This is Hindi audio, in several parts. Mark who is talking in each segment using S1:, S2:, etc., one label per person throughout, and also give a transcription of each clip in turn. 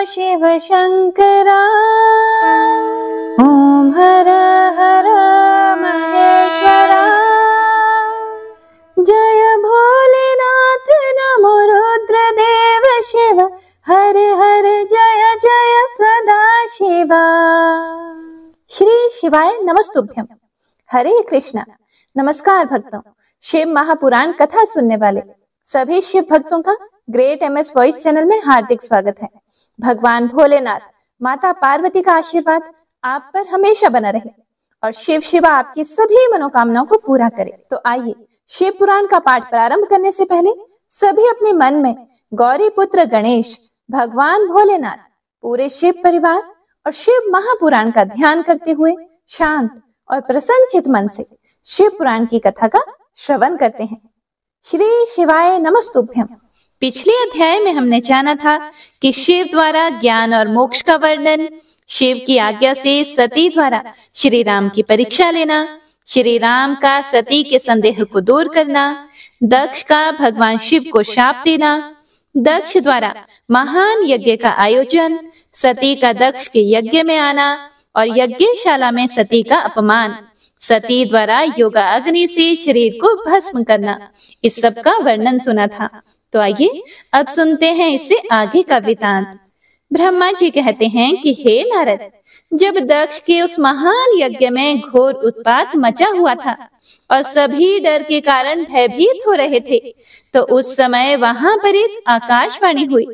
S1: शिव शंकरा। ओम हर हर महेश्वरा। जय भोलेनाथ नमो रुद्रदेव शिव। हर हर जय जय सदा शिवा। श्री शिवाय नमस्तुभ्यम। हरे कृष्णा। नमस्कार भक्तों, शिव महापुराण कथा सुनने वाले सभी शिव भक्तों का ग्रेट एमएस वॉइस चैनल में हार्दिक स्वागत है। भगवान भोलेनाथ, माता पार्वती का आशीर्वाद आप पर हमेशा बना रहे और शिव शिवा आपकी सभी मनोकामनाओं को पूरा करे। तो आइए शिव पुराण का पाठ प्रारंभ करने से पहले सभी अपने मन में गौरी पुत्र गणेश, भगवान भोलेनाथ, पूरे शिव परिवार और शिव महापुराण का ध्यान करते हुए शांत और प्रसन्नचित मन से शिव पुराण की कथा का श्रवण करते हैं। श्री शिवाय नमस्तुभ्यम। पिछले अध्याय में हमने जाना था कि शिव द्वारा ज्ञान और मोक्ष का वर्णन, शिव की आज्ञा से सती द्वारा श्री राम की परीक्षा लेना, श्री राम का सती के संदेह को दूर करना, दक्ष का भगवान शिव को शाप देना, दक्ष द्वारा महान यज्ञ का आयोजन, सती का दक्ष के यज्ञ में आना और यज्ञशाला में सती का अपमान, सती द्वारा योगा अग्नि से शरीर को भस्म करना, इस सब का वर्णन सुना था। तो आइए अब सुनते हैं इससे आगे का वृतांत। ब्रह्मा जी कहते हैं कि हे नारद, जब दक्ष के उस महान यज्ञ में घोर उत्पात मचा हुआ था और सभी डर के कारण भयभीत हो रहे थे, तो उस समय वहां पर एक आकाशवाणी हुई।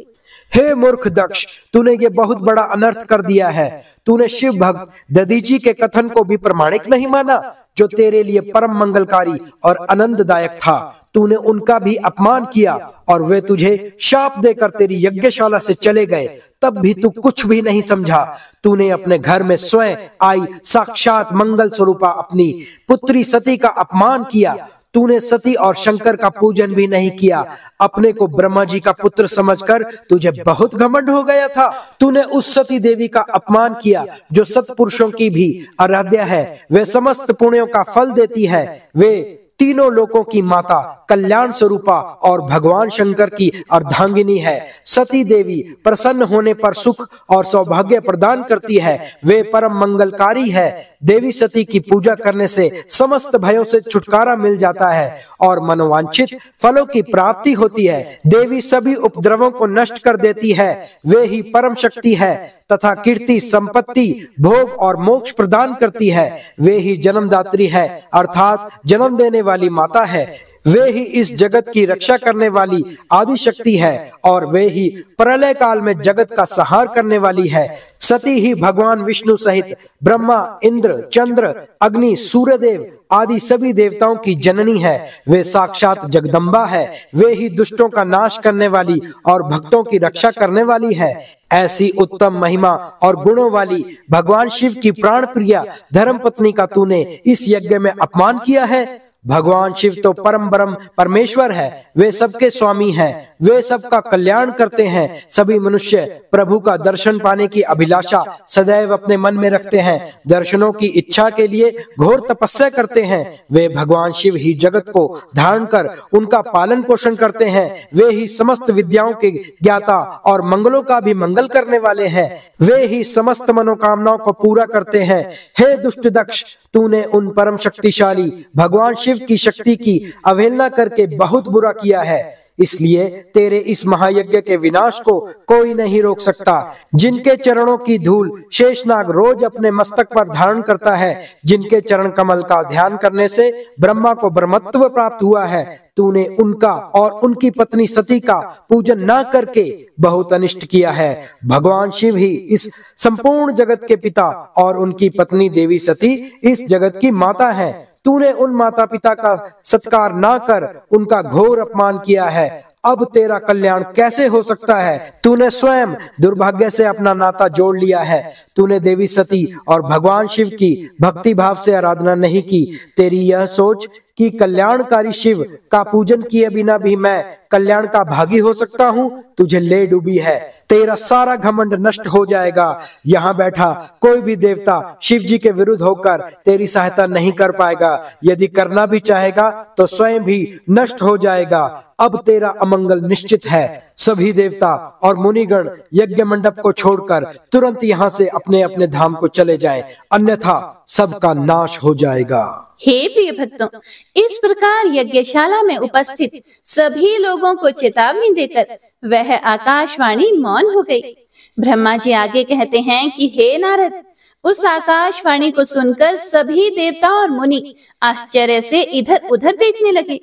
S2: हे मूर्ख दक्ष, तूने ये बहुत बड़ा अनर्थ कर दिया है। तूने शिव भक्त दधीची के कथन को भी प्रमाणिक नहीं माना, जो तेरे लिए परम मंगलकारी और आनंददायक था। तूने उनका भी अपमान किया और वे तुझे शाप देकर तेरी यज्ञशाला से चले गए। तब भी तू कुछ भी नहीं समझा। तूने अपने घर में स्वयं आई साक्षात मंगल स्वरूपा अपनी पुत्री सती का अपमान किया। तूने सती और शंकर का पूजन भी नहीं किया। अपने को ब्रह्मा जी का पुत्र समझकर तुझे बहुत घमंड हो गया था। तूने उस सती देवी का अपमान किया जो सत्पुरुषों की भी आराध्या है। वे समस्त पुण्यों का फल देती है। वे तीनों लोकों की माता, कल्याण स्वरूपा और भगवान शंकर की अर्धांगिनी है। सती देवी प्रसन्न होने पर सुख और सौभाग्य प्रदान करती है। वे परम मंगलकारी है। देवी सती की पूजा करने से समस्त भयों से छुटकारा मिल जाता है और मनोवांछित फलों की प्राप्ति होती है। देवी सभी उपद्रवों को नष्ट कर देती है। वे ही परम शक्ति है तथा कीर्ति, संपत्ति, भोग और मोक्ष प्रदान करती है। वे ही जन्मदात्री है, अर्थात जन्म देने वाली माता है। वे ही इस जगत की रक्षा करने वाली आदि शक्ति है और वे ही प्रलय काल में जगत का संहार करने वाली है। सती ही भगवान विष्णु सहित ब्रह्मा, इंद्र, चंद्र, अग्नि, सूर्यदेव आदि सभी देवताओं की जननी है। वे साक्षात जगदम्बा है। वे ही दुष्टों का नाश करने वाली और भक्तों की रक्षा करने वाली है। ऐसी उत्तम महिमा और गुणों वाली भगवान शिव की प्राण प्रिया धर्म पत्नी का तूने इस यज्ञ में अपमान किया है। भगवान शिव तो परम ब्रह्म परमेश्वर है। वे सबके स्वामी हैं। वे सबका कल्याण करते हैं। सभी मनुष्य प्रभु का दर्शन पाने की अभिलाषा सदैव अपने मन में रखते हैं। दर्शनों की इच्छा के लिए घोर तपस्या करते हैं। वे भगवान शिव ही जगत को धारण कर उनका पालन पोषण करते हैं। वे ही समस्त विद्याओं के ज्ञाता और मंगलों का भी मंगल करने वाले हैं। वे ही समस्त मनोकामनाओं को पूरा करते हैं। हे दुष्ट दक्ष, तूने उन परम शक्तिशाली भगवान शिव की शक्ति की अवहेलना करके बहुत बुरा किया है। इसलिए तेरे इस महायज्ञ के विनाश को कोई नहीं रोक सकता। जिनके चरणों की धूल शेषनाग रोज अपने मस्तक पर धारण करता है, जिनके चरण कमल का ध्यान करने से ब्रह्मा को ब्रह्मत्व प्राप्त हुआ है, तूने उनका और उनकी पत्नी सती का पूजन न करके बहुत अनिष्ट किया है। भगवान शिव ही इस संपूर्ण जगत के पिता और उनकी पत्नी देवी सती इस जगत की माता है। तूने उन माता पिता का सत्कार ना कर उनका घोर अपमान किया है। अब तेरा कल्याण कैसे हो सकता है? तूने स्वयं दुर्भाग्य से अपना नाता जोड़ लिया है। तूने देवी सती और भगवान शिव की भक्ति भाव से आराधना नहीं की। तेरी यह सोच कि कल्याणकारी शिव का पूजन किए बिना भी मैं कल्याण का भागी हो सकता हूँ, तुझे ले डूबी है। तेरा सारा घमंड नष्ट हो जाएगा। यहाँ बैठा कोई भी देवता शिव जी के विरुद्ध होकर तेरी सहायता नहीं कर पाएगा। यदि करना भी चाहेगा तो स्वयं भी नष्ट हो जाएगा। अब तेरा अमंगल निश्चित है। सभी देवता और मुनिगण यज्ञ मंडप को छोड़कर तुरंत यहाँ से अपने अपने धाम को चले जाएं, अन्यथा सबका नाश हो जाएगा।
S1: हे प्रिय भक्तों, इस प्रकार यज्ञशाला में उपस्थित सभी लोगों को चेतावनी देकर वह आकाशवाणी मौन हो गई। ब्रह्मा जी आगे कहते हैं कि हे नारद, उस आकाशवाणी को सुनकर सभी देवता और मुनि आश्चर्य से इधर उधर देखने लगे।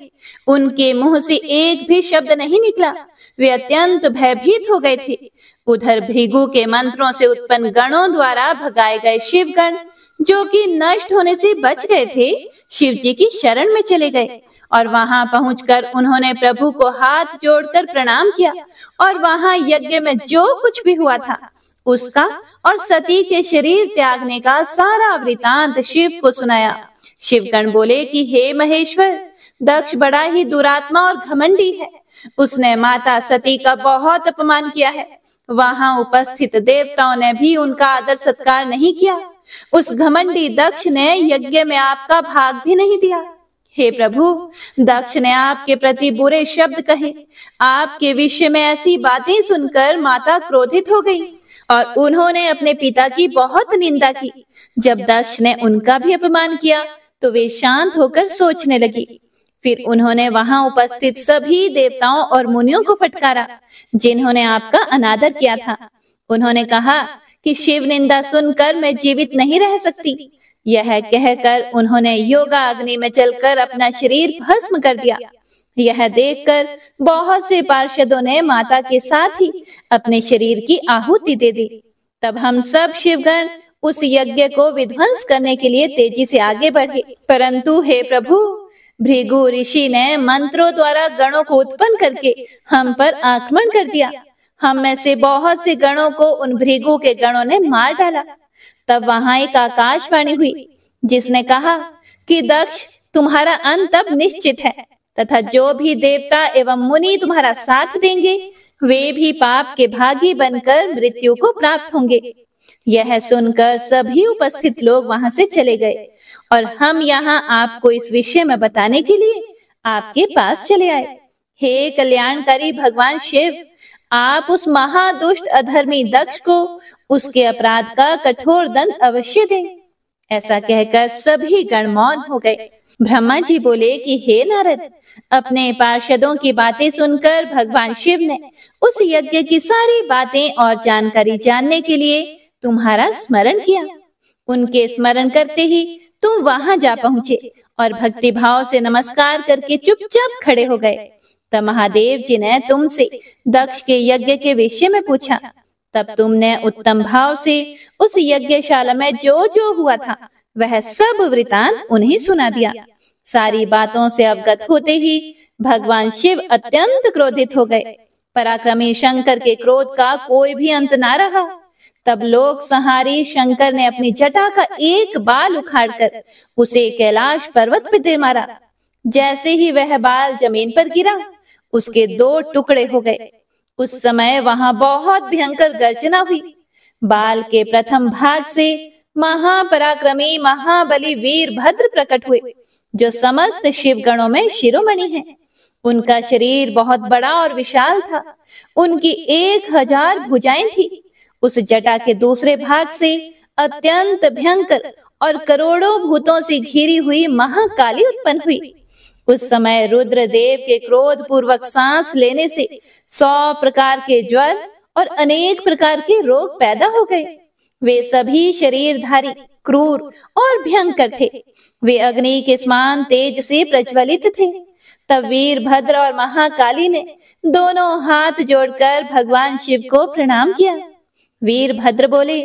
S1: उनके मुंह से एक भी शब्द नहीं निकला। वे अत्यंत भयभीत हो गए थे। उधर भृगु के मंत्रों से उत्पन्न गणों द्वारा भगाए गए शिवगण, जो कि नष्ट होने से बच गए थे, शिव जी की शरण में चले गए और वहां पहुंचकर उन्होंने प्रभु को हाथ जोड़कर प्रणाम किया और वहां यज्ञ में जो कुछ भी हुआ था उसका और सती के शरीर त्यागने का सारा वृतांत शिव को सुनाया। शिवगण बोले कि हे महेश्वर, दक्ष बड़ा ही दुरात्मा और घमंडी है। उसने माता सती का बहुत अपमान किया है। वहां उपस्थित देवताओं ने भी उनका आदर सत्कार नहीं किया। उस घमंडी दक्ष ने यज्ञ में आपका भाग भी नहीं दिया। हे प्रभु, दक्ष ने आपके प्रति बुरे शब्द कहे। आपके विषय में ऐसी बातें सुनकर माता क्रोधित हो गई और उन्होंने अपने पिता की बहुत निंदा की। जब दक्ष ने उनका भी अपमान किया तो वे शांत होकर सोचने लगी। फिर उन्होंने वहां उपस्थित सभी देवताओं और मुनियों को फटकारा जिन्होंने आपका अनादर किया था। उन्होंने कहा कि शिव निंदा सुनकर मैं जीवित नहीं रह सकती। यह कहकर उन्होंने योगा अग्नि में जलकर अपना शरीर भस्म कर दिया। यह देखकर बहुत से पार्षदों ने माता के साथ ही अपने शरीर की आहुति दे दी। तब हम सब शिवगण उस यज्ञ को विध्वंस करने के लिए तेजी से आगे बढ़े, परंतु हे प्रभु, भृगु ऋषि ने मंत्रों द्वारा गणों को उत्पन्न करके हम पर आक्रमण कर दिया। हम में से बहुत से गणों को उन भृगु के गणों ने मार डाला। तब वहां एक आकाशवाणी हुई जिसने कहा कि दक्ष, तुम्हारा अंत अब निश्चित है तथा जो भी देवता एवं मुनि तुम्हारा साथ देंगे वे भी पाप के भागी बनकर मृत्यु को प्राप्त होंगे। यह सुनकर सभी उपस्थित लोग वहां से चले गए और हम यहाँ आपको इस विषय में बताने के लिए आपके पास चले आए। हे कल्याणकारी भगवान शिव, आप उस महादुष्ट अधर्मी दक्ष को उसके अपराध का कठोर दंड अवश्य दें। ऐसा कहकर सभी गण मौन हो गए। ब्रह्मा जी बोले कि हे नारद, अपने पार्षदों की बातें सुनकर भगवान शिव ने उस यज्ञ की सारी बातें और जानकारी जानने के लिए तुम्हारा स्मरण किया। उनके स्मरण करते ही तुम वहां जा पहुंचे और भक्ति भाव से नमस्कार करके चुपचाप खड़े हो गए। तब महादेव जी ने तुमसे दक्ष के यज्ञ के विषय में पूछा। तब तुमने उत्तम भाव से उस यज्ञशाला में जो जो हुआ था वह सब वृतांत उन्हें सुना दिया। सारी बातों से अवगत होते ही भगवान शिव अत्यंत क्रोधित हो गए। पराक्रमी शंकर के क्रोध का कोई भी अंत ना रहा। तब लोक संहारी शंकर ने अपनी जटा का एक बाल उखाड़कर उसे कैलाश पर्वत पर दे मारा। जैसे ही वह बाल जमीन पर गिरा, उसके 2 टुकड़े हो गए। उस समय वहां बहुत भयंकर गर्जना हुई। बाल के प्रथम भाग से महापराक्रमी महाबली वीरभद्र प्रकट हुए, जो समस्त शिवगणों में शिरोमणि हैं। उनका शरीर बहुत बड़ा और विशाल था। उनकी 1000 भुजाएं थी। उस जटा के दूसरे भाग से अत्यंत भयंकर और करोड़ों भूतों से घिरी हुई महाकाली उत्पन्न हुई। उस समय रुद्रदेव के क्रोध पूर्वक सांस लेने से 100 प्रकार के ज्वर और अनेक प्रकार के रोग पैदा हो गए। वे सभी शरीरधारी, क्रूर और भयंकर थे। वे अग्नि के समान तेज से प्रज्वलित थे। तब वीरभद्र और महाकाली ने दोनों हाथ जोड़कर भगवान शिव को प्रणाम किया। वीरभद्र बोले,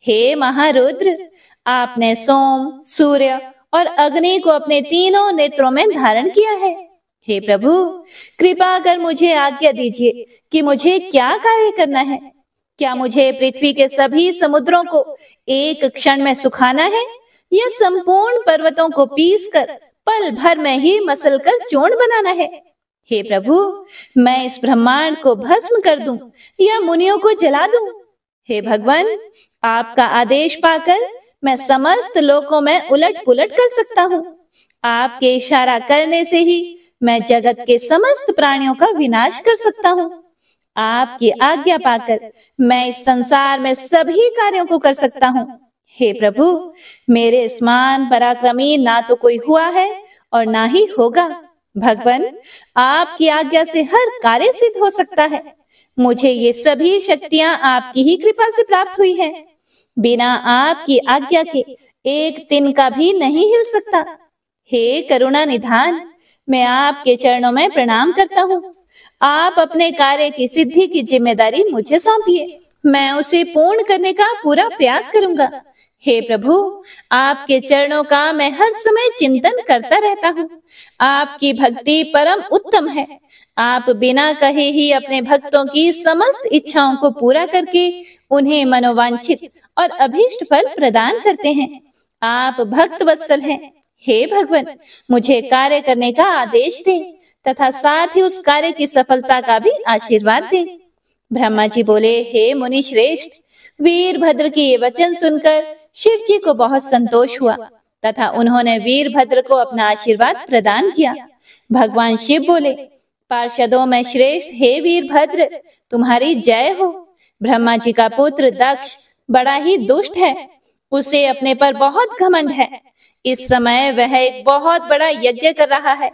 S1: हे महारुद्र, आपने सोम, सूर्य और अग्नि को अपने तीनों नेत्रों में धारण किया है। हे प्रभु, कृपा कर मुझे आज्ञा दीजिए कि मुझे क्या कार्य करना है। क्या मुझे पृथ्वी के सभी समुद्रों को एक क्षण में सुखाना है या संपूर्ण पर्वतों को पीसकर पल भर में ही मसलकर चूर्ण बनाना है? हे प्रभु, मैं इस ब्रह्मांड को भस्म कर दूं या मुनियों को जला दूं? हे भगवान, आपका आदेश पाकर मैं समस्त लोकों में उलट पुलट कर सकता हूँ। आपके इशारा करने से ही मैं जगत के समस्त प्राणियों का विनाश कर सकता हूँ। आपकी आज्ञा पाकर मैं इस संसार में सभी कार्यों को कर सकता हूँ। हे प्रभु, मेरे समान पराक्रमी ना तो कोई हुआ है और ना ही होगा। भगवान, आपकी आज्ञा से हर कार्य सिद्ध हो सकता है। मुझे ये सभी शक्तियां आपकी ही कृपा से प्राप्त हुई है। बिना आपकी आज्ञा के एक दिन का भी नहीं हिल सकता। हे करुणा निधान, मैं आपके चरणों में प्रणाम करता हूँ। आप अपने कार्य की सिद्धि की जिम्मेदारी मुझे सौंपिए। मैं उसे पूर्ण करने का पूरा प्रयास करूंगा। हे प्रभु, आपके चरणों का मैं हर समय चिंतन करता रहता हूँ। आपकी भक्ति परम उत्तम है। आप बिना कहे ही अपने भक्तों की समस्त इच्छाओं को पूरा करके उन्हें मनोवांछित और अभीष्ट फल प्रदान करते हैं। आप भक्त वत्सल हैं। हे भगवान, मुझे कार्य करने का आदेश दें तथा साथ ही उस कार्य की सफलता का भी आशीर्वाद दें। ब्रह्मा जी बोले, हे मुनि श्रेष्ठ, वीरभद्र के ये वचन सुनकर शिव जी को बहुत संतोष हुआ तथा उन्होंने वीरभद्र को अपना आशीर्वाद प्रदान किया। भगवान शिव बोले, पार्षदों में श्रेष्ठ हे वीरभद्र, तुम्हारी जय हो। ब्रह्मा जी का पुत्र दक्ष बड़ा ही दुष्ट है। उसे अपने पर बहुत घमंड है। इस समय वह एक बहुत बड़ा यज्ञ कर रहा है।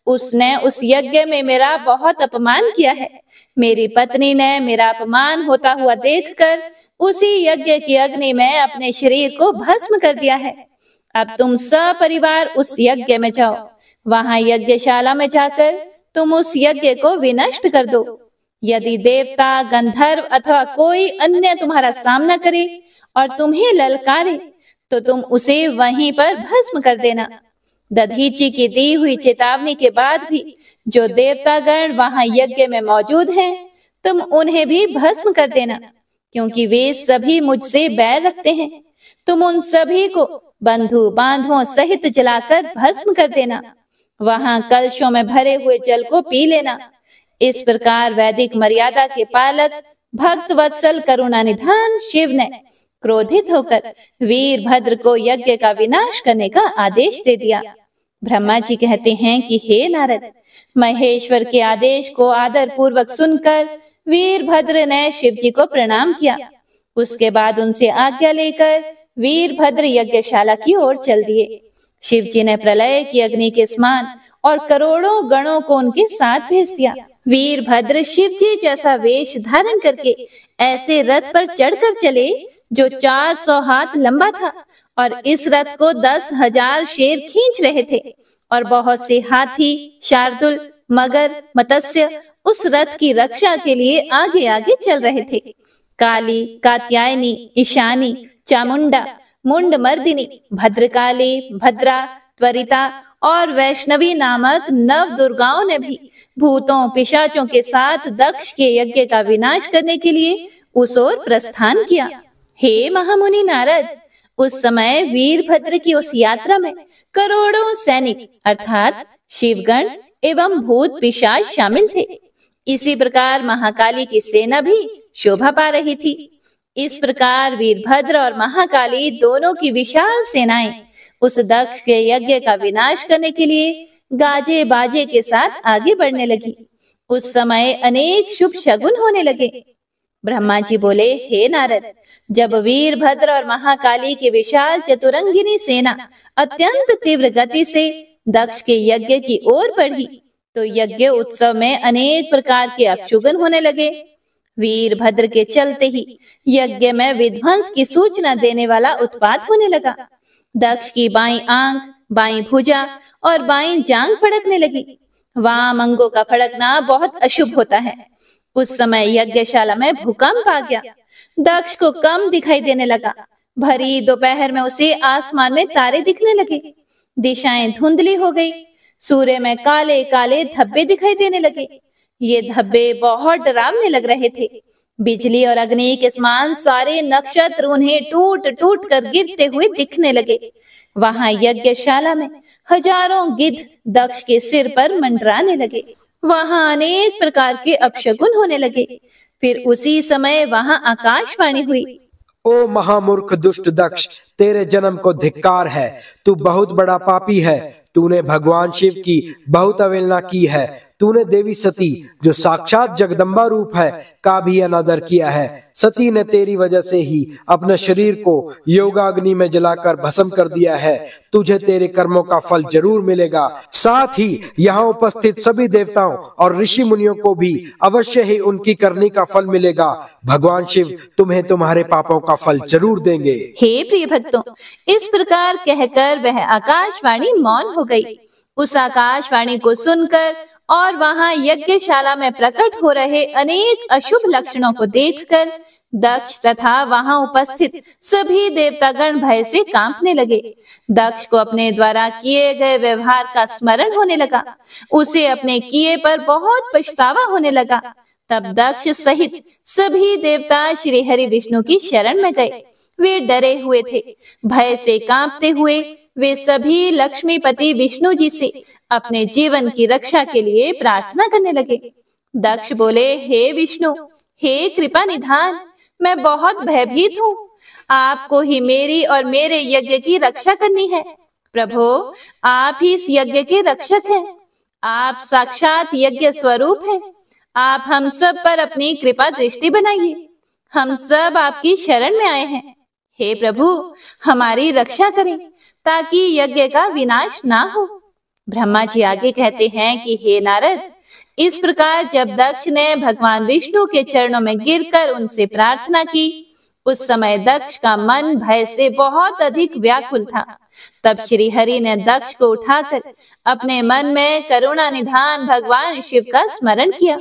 S1: उसने उस यज्ञ में मेरा बहुत अपमान किया है। मेरी पत्नी ने मेरा अपमान होता हुआ देखकर उसी यज्ञ की अग्नि में अपने शरीर को भस्म कर दिया है। अब तुम सपरिवार उस यज्ञ में जाओ। वहां यज्ञशाला में जाकर तुम उस यज्ञ को विनष्ट कर दो। यदि देवता, गंधर्व अथवा कोई अन्य तुम्हारा सामना करे और तुम्हें ललकारे तो तुम उसे वहीं पर भस्म कर देना। दधीची की दी हुई चेतावनी के बाद भी जो देवतागण वहां यज्ञ में मौजूद हैं, तुम उन्हें भी भस्म कर देना, क्योंकि वे सभी मुझसे बैर रखते हैं। तुम उन सभी को बंधु बांधुओं सहित जलाकर भस्म कर देना। वहां कलशों में भरे हुए जल को पी लेना। इस प्रकार वैदिक मर्यादा के पालक भक्त वत्सल करुणा निधान शिव ने क्रोधित होकर वीरभद्र को यज्ञ का विनाश करने का आदेश दे दिया। ब्रह्मा जी कहते हैं कि हे नारद, महेश्वर के आदेश को आदर पूर्वक सुनकर वीरभद्र ने शिव जी को प्रणाम किया। उसके बाद उनसे आज्ञा लेकर वीरभद्र यज्ञशाला की ओर चल दिए। शिव जी ने प्रलय की अग्नि के समान और करोड़ों गणों को उनके साथ भेज दिया। वीरभद्र शिव जी जैसा वेश धारण करके ऐसे रथ पर चढ़कर चले जो 400 हाथ लंबा था, और इस रथ को 10,000 शेर खींच रहे थे, और बहुत से हाथी, शार्दुल, मगर, मत्स्य उस रथ की रक्षा के लिए आगे आगे चल रहे थे। काली, कात्यायनी, ईशानी, चामुंडा, मुंडमर्दिनी, भद्रकाली, भद्रा, त्वरिता और वैष्णवी नामक नव दुर्गाओं ने भी भूतों पिशाचों के साथ दक्ष के यज्ञ का विनाश करने के लिए उस ओर प्रस्थान किया। हे महामुनि नारद, उस समय वीरभद्र की उस यात्रा में करोड़ों सैनिक अर्थात शिवगण एवं भूत पिशाच शामिल थे। इसी प्रकार महाकाली की सेना भी शोभा पा रही थी। इस प्रकार वीरभद्र और महाकाली दोनों की विशाल सेनाएं उस दक्ष के यज्ञ का विनाश करने के लिए गाजे बाजे के साथ आगे बढ़ने लगी। उस समय अनेक शुभ शगुन होने लगे। ब्रह्मा जी बोले, हे नारद, जब वीरभद्र और महाकाली की विशाल चतुरंगिनी सेना अत्यंत तीव्र गति से दक्ष के यज्ञ की ओर बढ़ी तो यज्ञ उत्सव में अनेक प्रकार के अपशुगन होने लगे। वीरभद्र के चलते ही यज्ञ में विध्वंस की सूचना देने वाला उत्पात होने लगा। दक्ष की बाईं आंख, बाईं भुजा और बाईं जांघ फड़कने लगी। वाम अंगों का फड़कना बहुत अशुभ होता है। उस समय यज्ञशाला में भूकंप आ गया। दक्ष को कम दिखाई देने लगा। भरी दोपहर में उसे आसमान में तारे दिखने लगे। दिशाएं धुंधली हो गई। सूर्य में काले काले धब्बे दिखाई देने लगे। ये धब्बे बहुत डरावने लग रहे थे। बिजली और अग्नि के समान सारे नक्षत्र उन्हें टूट टूट कर गिरते हुए दिखने लगे। वहां यज्ञशाला में हजारों गिद्ध दक्ष के सिर पर मंडराने लगे। वहां अनेक प्रकार के अपशगुन होने लगे। फिर उसी समय वहां आकाशवाणी हुई,
S2: ओ महामूर्ख दुष्ट दक्ष, तेरे जन्म को धिक्कार है। तू बहुत बड़ा पापी है। तूने भगवान शिव की बहुत अवहेलना की है। तूने देवी सती, जो साक्षात जगदम्बा रूप है, का भी अनादर किया है। सती ने तेरी वजह से ही अपने शरीर को योगाग्नि में जलाकर भस्म कर दिया है। तुझे तेरे कर्मों का फल जरूर मिलेगा। साथ ही यहाँ उपस्थित सभी देवताओं और ऋषि मुनियों को भी अवश्य ही उनकी करनी का फल मिलेगा। भगवान शिव तुम्हें तुम्हारे पापों का फल जरूर देंगे।
S1: हे प्रिय भक्तों, इस प्रकार कहकर वह आकाशवाणी मौन हो गई। उस आकाशवाणी को सुनकर और वहां यज्ञशाला में प्रकट हो रहे अनेक अशुभ लक्षणों को देखकर दक्ष तथा वहां उपस्थित सभी देवतागण भय से कांपने लगे। दक्ष को अपने द्वारा किए गए व्यवहार का स्मरण होने लगा। उसे अपने किए पर बहुत पछतावा होने लगा। तब दक्ष सहित सभी देवता श्री हरि विष्णु की शरण में गए। वे डरे हुए थे। भय से कांपते हुए वे सभी लक्ष्मीपति विष्णु जी से अपने जीवन की रक्षा के लिए प्रार्थना करने लगे। दक्ष बोले, हे विष्णु, हे कृपा निधान, मैं बहुत भयभीत हूँ। आपको ही मेरी और मेरे यज्ञ की रक्षा करनी है। प्रभु, आप ही इस यज्ञ के रक्षक हैं। आप साक्षात यज्ञ स्वरूप हैं। आप हम सब पर अपनी कृपा दृष्टि बनाइए। हम सब आपकी शरण में आए हैं। हे प्रभु, हमारी रक्षा करें ताकि यज्ञ का विनाश ना हो। ब्रह्मा जी आगे कहते हैं कि हे नारद, इस प्रकार जब दक्ष ने भगवान विष्णु के चरणों में गिरकर उनसे प्रार्थना की, उस समय दक्ष का मन भय से बहुत अधिक व्याकुल था। तब श्री हरि ने दक्ष को उठाकर अपने मन में करुणा निधान भगवान शिव का स्मरण किया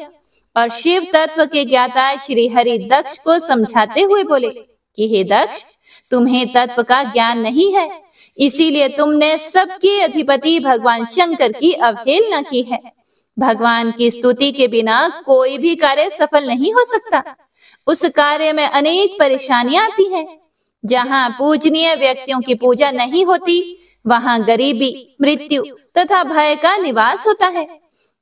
S1: और शिव तत्व के ज्ञाता श्री हरि दक्ष को समझाते हुए बोले कि हे दक्ष, तुम्हें तत्व का ज्ञान नहीं है, इसीलिए तुमने सबके अधिपति भगवान शंकर की अवहेलना की है। भगवान की स्तुति के बिना कोई भी कार्य सफल नहीं हो सकता। उस कार्य में अनेक परेशानियां आती हैं। जहाँ पूजनीय व्यक्तियों की पूजा नहीं होती, वहाँ गरीबी, मृत्यु तथा भय का निवास होता है।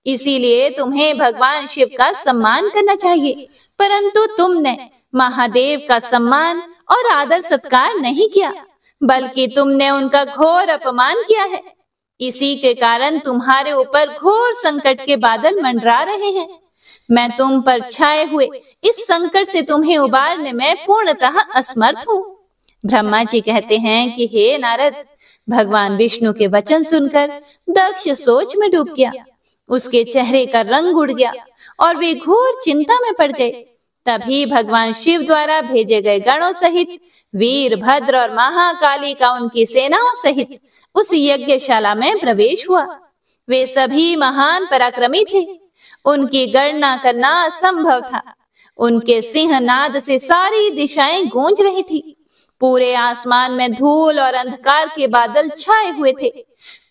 S1: इसीलिए तुम्हें भगवान शिव का सम्मान करना चाहिए, परंतु तुमने महादेव का सम्मान और आदर सत्कार नहीं किया, बल्कि तुमने उनका घोर अपमान किया है। इसी के कारण तुम्हारे ऊपर घोर संकट के बादल मंडरा रहे हैं। मैं तुम पर छाए हुए इस संकट से तुम्हें उबारने में पूर्णतः असमर्थ हूँ। ब्रह्मा जी कहते हैं कि हे नारद, भगवान विष्णु के वचन सुनकर दक्ष सोच में डूब गया। उसके चेहरे का रंग उड़ गया और वे घोर चिंता में पड़ गए। तभी भगवान शिव द्वारा भेजे गए गणों सहित वीरभद्र और महाकाली का उनकी सेनाओं सहित उस यज्ञशाला में प्रवेश हुआ। वे सभी महान पराक्रमी थे। उनकी गणना करना असंभव था। उनके सिंहनाद से सारी दिशाएं गूंज रही थी। पूरे आसमान में धूल और अंधकार के बादल छाए हुए थे।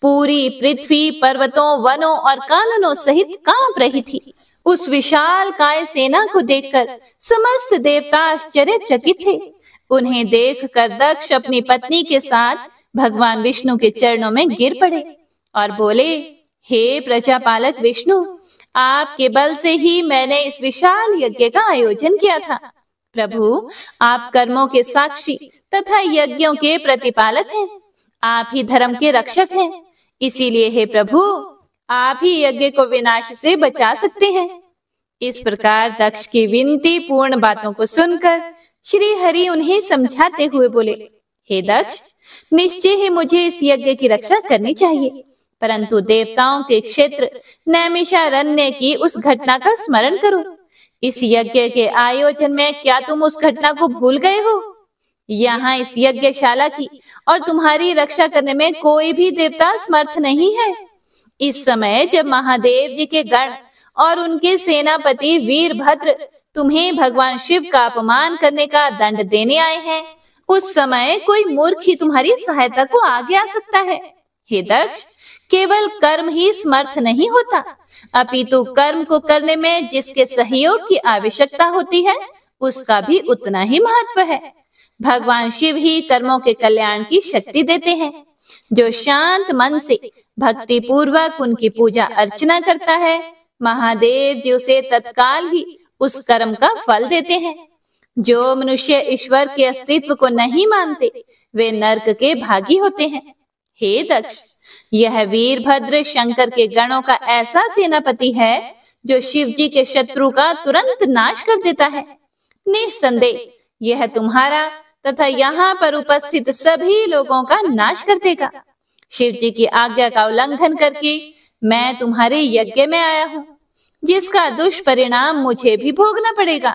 S1: पूरी पृथ्वी पर्वतों, वनों और काननों सहित कांप रही थी। उस विशाल काय सेना को देखकर समस्त देवता आश्चर्यचकित थे। उन्हें देखकर दक्ष अपनी पत्नी के साथ भगवान विष्णु के चरणों में गिर पड़े और बोले, हे प्रजापालक विष्णु, आपके बल से ही मैंने इस विशाल यज्ञ का आयोजन किया था। प्रभु, आप कर्मों के साक्षी तथा यज्ञों के प्रतिपालक हैं। आप ही धर्म के रक्षक हैं। इसीलिए हे प्रभु, आप ही यज्ञ को विनाश से बचा सकते हैं। इस प्रकार दक्ष की विनती पूर्ण बातों को सुनकर श्री हरि उन्हें समझाते हुए बोले, हे दक्ष, निश्चय ही मुझे इस यज्ञ की रक्षा करनी चाहिए, परंतु देवताओं के क्षेत्र नैमिषारण्य की उस घटना का स्मरण करो। इस यज्ञ के आयोजन में क्या तुम उस घटना को भूल गए हो? यहाँ इस यज्ञशाला की और तुम्हारी रक्षा करने में कोई भी देवता समर्थ नहीं है। इस समय जब महादेव जी के गण और उनके सेनापति वीरभद्र तुम्हें भगवान शिव का अपमान करने का दंड देने आए हैं, उस समय कोई मूर्ख ही तुम्हारी सहायता को आगे आ सकता है। हे दक्ष, केवल कर्म ही समर्थ नहीं होता, अपितु कर्म को करने में जिसके सहयोग की आवश्यकता होती है, उसका भी उतना ही महत्व है। भगवान शिव ही कर्मों के कल्याण की शक्ति देते हैं। जो शांत मन से भक्ति पूर्वक उनकी पूजा अर्चना करता है, महादेव जी उसे तत्काल ही उस कर्म का फल देते हैं। जो मनुष्य ईश्वर के अस्तित्व को नहीं मानते, वे नरक के भागी होते हैं। हे दक्ष, यह वीरभद्र शंकर के गणों का ऐसा सेनापति है जो शिव जी के शत्रु का तुरंत नाश कर देता है। निस्संदेह यह तुम्हारा तथा यहाँ पर उपस्थित सभी लोगों का नाश कर देगा। शिव जी की आज्ञा का उल्लंघन करके मैं तुम्हारे यज्ञ में आया हूँ, जिसका दुष्परिणाम मुझे भी भोगना पड़ेगा।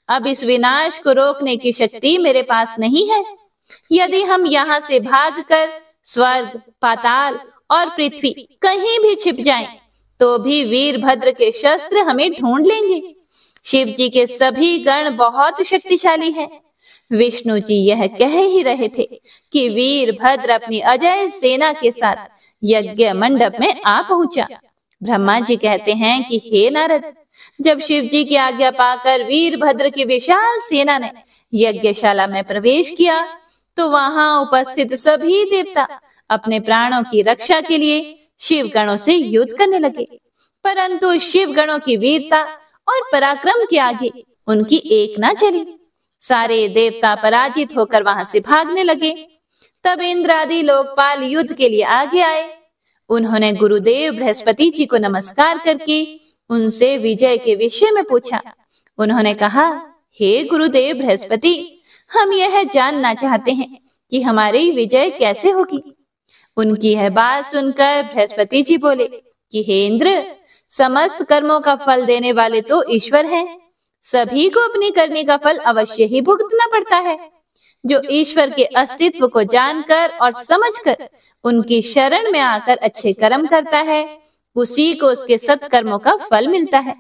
S1: अब इस विनाश को रोकने की शक्ति मेरे पास नहीं है। यदि हम यहाँ से भागकर स्वर्ग, पाताल और पृथ्वी कहीं भी छिप जाएं, तो भी वीरभद्र के शस्त्र हमें ढूंढ लेंगे। शिव जी के सभी गण बहुत शक्तिशाली हैं। विष्णु जी यह कह ही रहे थे कि वीरभद्र अपनी अजय सेना के साथ यज्ञ मंडप में आ पहुंचा। ब्रह्मा जी कहते हैं कि हे नारद, जब शिव जी की आज्ञा पाकर वीरभद्र की विशाल सेना ने यज्ञशाला में प्रवेश किया, तो वहां उपस्थित सभी देवता अपने प्राणों की रक्षा के लिए शिव गणों से युद्ध करने लगे। परंतु शिव गणों की वीरता और पराक्रम के आगे उनकी एक ना चली। सारे देवता पराजित होकर वहां से भागने लगे। तब इंद्र आदि लोकपाल युद्ध के लिए आगे आए। उन्होंने गुरुदेव बृहस्पति जी को नमस्कार करके उनसे विजय के विषय में पूछा। उन्होंने कहा, हे गुरुदेव बृहस्पति, हम यह जानना चाहते हैं कि हमारी विजय कैसे होगी। उनकी यह बात सुनकर बृहस्पति जी बोले कि हे इंद्र, समस्त कर्मों का फल देने वाले तो ईश्वर हैं। सभी को अपनी करने का फल अवश्य ही भुगतना पड़ता है। जो ईश्वर के अस्तित्व को जानकर और समझकर उनकी शरण में आकर अच्छे कर्म करता है, उसी को उसके सत्कर्मों का फल मिलता है।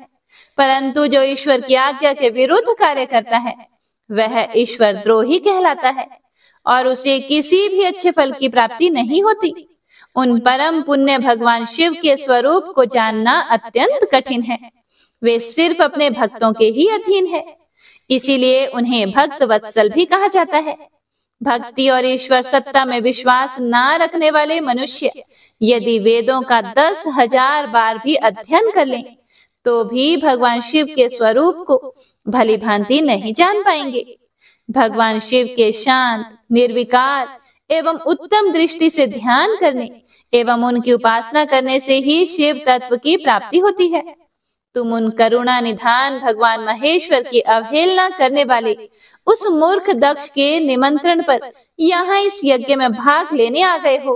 S1: परंतु जो ईश्वर की आज्ञा के विरुद्ध कार्य करता है, वह ईश्वर द्रोही कहलाता है और उसे किसी भी अच्छे फल की प्राप्ति नहीं होती। उन परम पुण्य भगवान शिव के स्वरूप को जानना अत्यंत कठिन है। वे सिर्फ अपने भक्तों के ही अधीन है, इसीलिए उन्हें भक्त वत्सल भी कहा जाता है। भक्ति और ईश्वर सत्ता में विश्वास न रखने वाले मनुष्य यदि वेदों का 10,000 बार भी अध्ययन कर लें, तो भी भगवान शिव के स्वरूप को भली भांति नहीं जान पाएंगे। भगवान शिव के शांत, निर्विकार एवं उत्तम दृष्टि से ध्यान करने एवं उनकी उपासना करने से ही शिव तत्व की प्राप्ति होती है। तुम उन करुणा निधान भगवान महेश्वर की अवहेलना करने वाले उस मूर्ख दक्ष के निमंत्रण पर यहाँ इस यज्ञ में भाग लेने आ गए हो।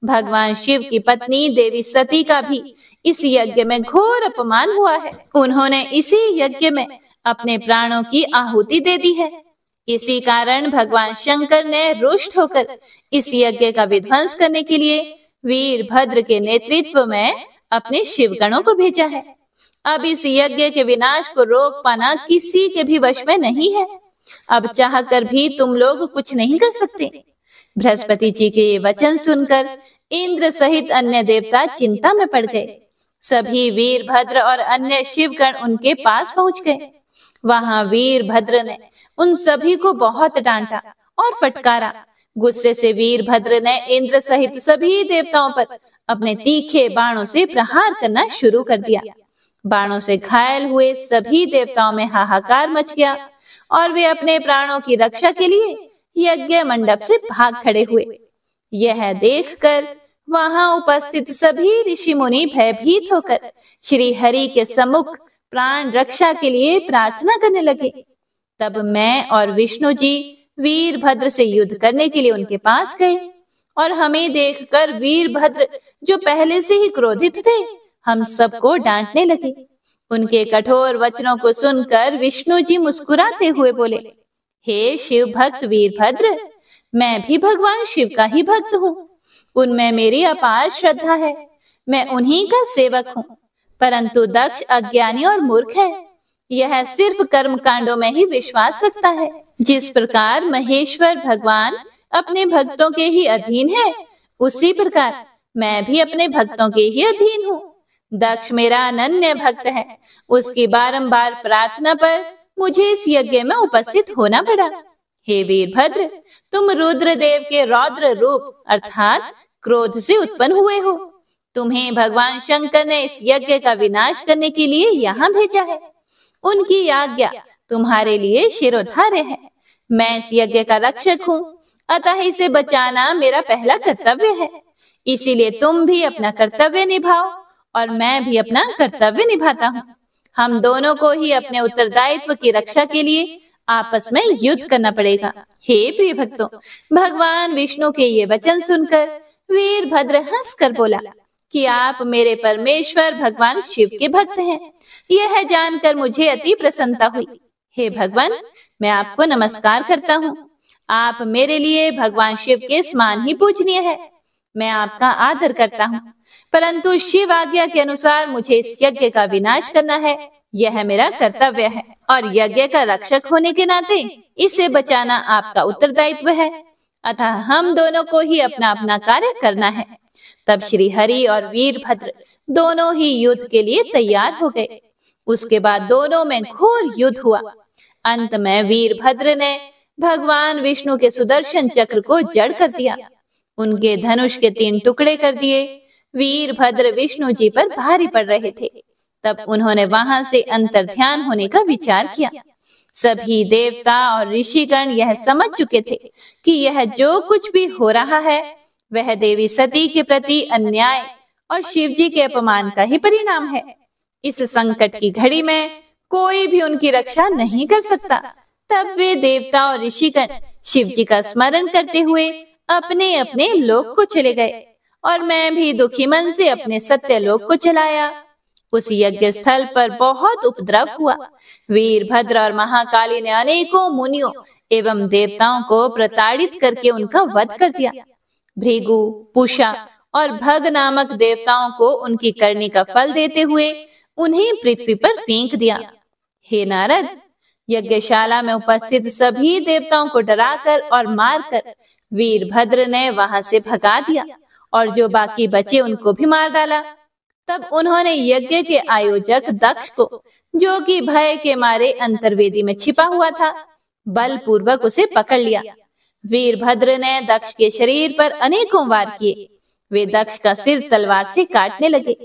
S1: भगवान शिव की पत्नी देवी सती का भी इस यज्ञ में घोर अपमान हुआ है। उन्होंने इसी यज्ञ में अपने प्राणों की आहुति दे दी है। इसी कारण भगवान शंकर ने रुष्ट होकर इस यज्ञ का विध्वंस करने के लिए वीरभद्र के नेतृत्व में अपने शिवगणों को भेजा है। अब इस यज्ञ के विनाश को रोक पाना किसी के भी वश में नहीं है। अब चाहकर भी तुम लोग कुछ नहीं कर सकते। बृहस्पति जी के ये वचन सुनकर इंद्र सहित अन्य देवता चिंता में पड़ गए। सभी वीरभद्र और अन्य शिवगण उनके पास पहुंच गए। वहां वीरभद्र ने उन सभी को बहुत डांटा और फटकारा। गुस्से से वीरभद्र ने इंद्र सहित सभी देवताओं पर अपने तीखे बाणों से प्रहार करना शुरू कर दिया। बाणों से घायल हुए सभी देवताओं में हाहाकार मच गया और वे अपने प्राणों की रक्षा के लिए यज्ञ मंडप से भाग खड़े हुए। यह देखकर वहां उपस्थित सभी ऋषि मुनि भयभीत होकर श्री हरि के सम्मुख प्राण रक्षा के लिए प्रार्थना करने लगे। तब मैं और विष्णु जी वीरभद्र से युद्ध करने के लिए उनके पास गए और हमें देखकर वीरभद्र, जो पहले से ही क्रोधित थे, हम सबको डांटने लगे। उनके कठोर वचनों को सुनकर विष्णु जी मुस्कुराते हुए बोले, हे शिव भक्त वीरभद्र, मैं भी भगवान शिव का ही भक्त हूँ। उनमें मेरी अपार श्रद्धा है। मैं उन्हीं का सेवक हूँ। परंतु दक्ष अज्ञानी और मूर्ख है। यह सिर्फ कर्म कांडों में ही विश्वास रखता है। जिस प्रकार महेश्वर भगवान अपने भक्तों के ही अधीन है, उसी प्रकार मैं भी अपने भक्तों के ही अधीन हूँ। दक्ष मेरा अनन्य भक्त है। उसकी बारंबार प्रार्थना पर मुझे इस यज्ञ में उपस्थित होना पड़ा। हे वीरभद्र, तुम रुद्रदेव के रौद्र रूप अर्थात क्रोध से उत्पन्न हुए हो। तुम्हें भगवान शंकर ने इस यज्ञ का विनाश करने के लिए यहाँ भेजा है। उनकी आज्ञा तुम्हारे लिए शिरोधार्य है। मैं इस यज्ञ का रक्षक हूँ अतः इसे बचाना मेरा पहला कर्तव्य है। इसीलिए तुम भी अपना कर्तव्य निभाओ और मैं भी अपना कर्तव्य निभाता हूँ। हम दोनों को ही अपने उत्तरदायित्व की रक्षा के लिए आपस में युद्ध करना पड़ेगा। हे प्रिय भक्तों, भगवान विष्णु के ये वचन सुनकर वीरभद्र हंसकर बोला कि आप मेरे परमेश्वर भगवान शिव के भक्त हैं। यह जानकर मुझे अति प्रसन्नता हुई। हे भगवान, मैं आपको नमस्कार करता हूँ। आप मेरे लिए भगवान शिव के समान ही पूजनीय है। मैं आपका आदर करता हूँ, परंतु शिव आज्ञा के अनुसार मुझे इस यज्ञ का विनाश करना है। यह मेरा कर्तव्य है और यज्ञ का रक्षक होने के नाते इसे बचाना आपका उत्तरदायित्व है। अतः हम दोनों को ही अपना अपना कार्य करना है। तब श्री हरि और वीरभद्र दोनों ही युद्ध के लिए तैयार हो गए। उसके बाद दोनों में घोर युद्ध हुआ। अंत में वीरभद्र ने भगवान विष्णु के सुदर्शन चक्र को जड़ कर दिया, उनके धनुष के 3 टुकड़े कर दिए। वीरभद्र विष्णु जी पर भारी पड़ रहे थे। तब उन्होंने वहां से अंतर्ध्यान होने का विचार किया। सभी देवता और ऋषिगण यह समझ चुके थे कि यह जो कुछ भी हो रहा है वह देवी सती के प्रति अन्याय और शिव जी के अपमान का ही परिणाम है। इस संकट की घड़ी में कोई भी उनकी रक्षा नहीं कर सकता। तब वे देवता और ऋषिगण शिव जी का स्मरण करते हुए अपने अपने लोक को चले गए और मैं भी दुखी मन से अपने सत्य लोक को चलाया। उस यज्ञ स्थल पर बहुत उपद्रव हुआ। वीरभद्र और महाकाली ने अनेकों मुनियों एवं देवताओं को प्रताड़ित करके उनका वध कर दिया। भृगु, पूषा और भग नामक देवताओं को उनकी करनी का फल देते हुए उन्हें पृथ्वी पर फेंक दिया। हे नारद, यज्ञशाला में उपस्थित सभी देवताओं को डराकर और मारकर वीरभद्र ने वहां से भगा दिया और जो बाकी बचे उनको भी मार डाला। तब उन्होंने यज्ञ के आयोजक दक्ष को, जो कि भय के मारे अंतर्वेदी में छिपा हुआ था, बलपूर्वक उसे पकड़ लिया। वीरभद्र ने दक्ष के शरीर पर अनेकों वार किए। वे दक्ष का सिर तलवार से काटने लगे,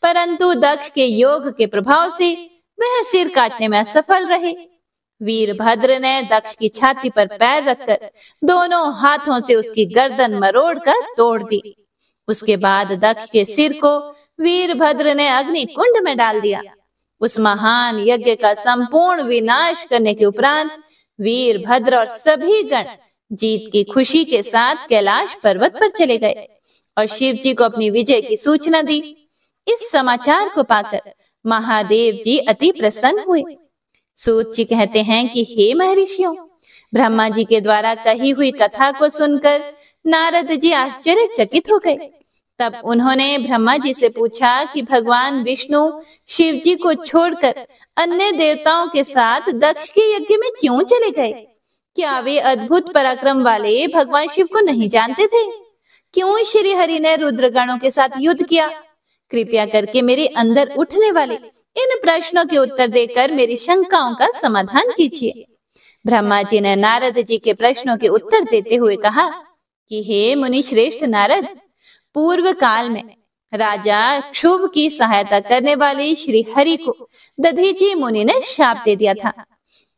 S1: परंतु दक्ष के योग के प्रभाव से वह सिर काटने में असफल रहे। वीरभद्र ने दक्ष की छाती पर पैर रखकर दोनों हाथों से उसकी गर्दन मरोड़कर तोड़ दी। उसके बाद दक्ष के सिर को वीरभद्र ने अग्नि कुंड में डाल दिया। उस महान यज्ञ का संपूर्ण विनाश करने के उपरांत वीरभद्र और सभी गण जीत की खुशी के साथ कैलाश पर्वत पर चले गए और शिव जी को अपनी विजय की सूचना दी। इस समाचार को पाकर महादेव जी अति प्रसन्न हुए। सूत जी कहते हैं कि हे महर्षियों, ब्रह्मा जी के द्वारा कही हुई कथा को सुनकर नारद जी आश्चर्यचकित हो गए। तब उन्होंने ब्रह्मा जी से पूछा कि भगवान विष्णु शिव जी को छोड़कर अन्य देवताओं के साथ दक्ष के यज्ञ में क्यों चले गए? क्या वे अद्भुत पराक्रम वाले भगवान शिव को नहीं जानते थे? क्यों श्री हरि ने रुद्रगणों के साथ युद्ध किया? कृपया करके मेरे अंदर उठने वाले इन प्रश्नों के उत्तर देकर मेरी शंकाओं का समाधान कीजिए। ब्रह्मा जी ने नारद जी के प्रश्नों के उत्तर देते हुए कहा कि हे मुनि श्रेष्ठ नारद, पूर्व काल में राजा क्षुभ की सहायता करने वाले श्री हरि को दधीचि मुनि ने शाप दे दिया था।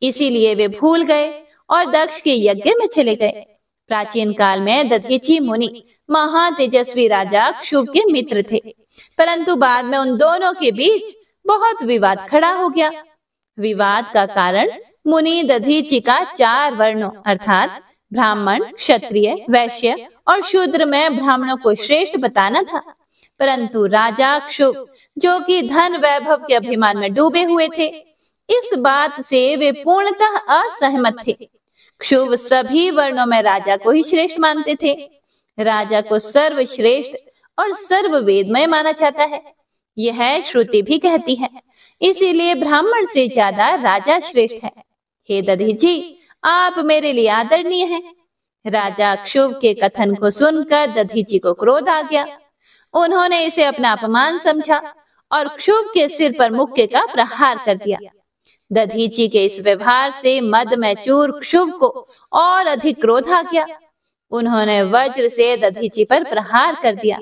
S1: इसीलिए वे भूल गए और दक्ष के यज्ञ में चले गए। प्राचीन काल में दधीचि मुनि महातेजस्वी राजा क्षुभ के मित्र थे, परंतु बाद में उन दोनों के बीच बहुत विवाद खड़ा हो गया। विवाद का कारण मुनि दधीचि का 4 वर्णों अर्थात ब्राह्मण, क्षत्रिय, वैश्य और शूद्र में ब्राह्मणों को श्रेष्ठ बताना था। परंतु राजा क्षुभ, जो कि धन वैभव के अभिमान में डूबे हुए थे, इस बात से वे पूर्णतः असहमत थे। क्षुभ सभी वर्णों में राजा को ही श्रेष्ठ मानते थे। राजा को सर्वश्रेष्ठ और सर्ववेदमय माना जाता है, यह श्रुति भी कहती है। इसीलिए ब्राह्मण से ज्यादा राजा श्रेष्ठ है। हे दधीचि, आप मेरे लिए आदरणीय हैं। राजा क्षुभ के कथन को सुनकर दधीचि को क्रोध आ गया। उन्होंने इसे अपना अपमान समझा और क्षुभ के सिर पर मुक्के का प्रहार कर दिया। दधीचि के इस व्यवहार से मद में चूर क्षुभ को और अधिक क्रोध आ गया। उन्होंने वज्र से दधीचि पर प्रहार कर दिया।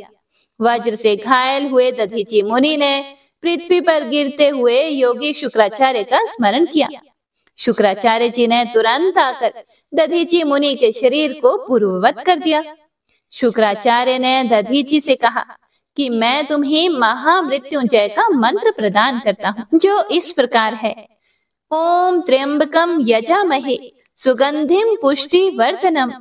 S1: वज्र से घायल हुए दधीचि मुनि ने पृथ्वी पर गिरते हुए योगी शुक्राचार्य का स्मरण किया। शुक्राचार्य जी ने तुरंत आकर दधीची मुनि के शरीर को पूर्ववत कर दिया। शुक्राचार्य ने दधीची से कहा कि मैं तुम्हें महामृत्युंजय का मंत्र प्रदान करता हूँ, जो इस प्रकार है। ओम त्र्यंबकम यजामहे सुगंधिम पुष्टि वर्धनम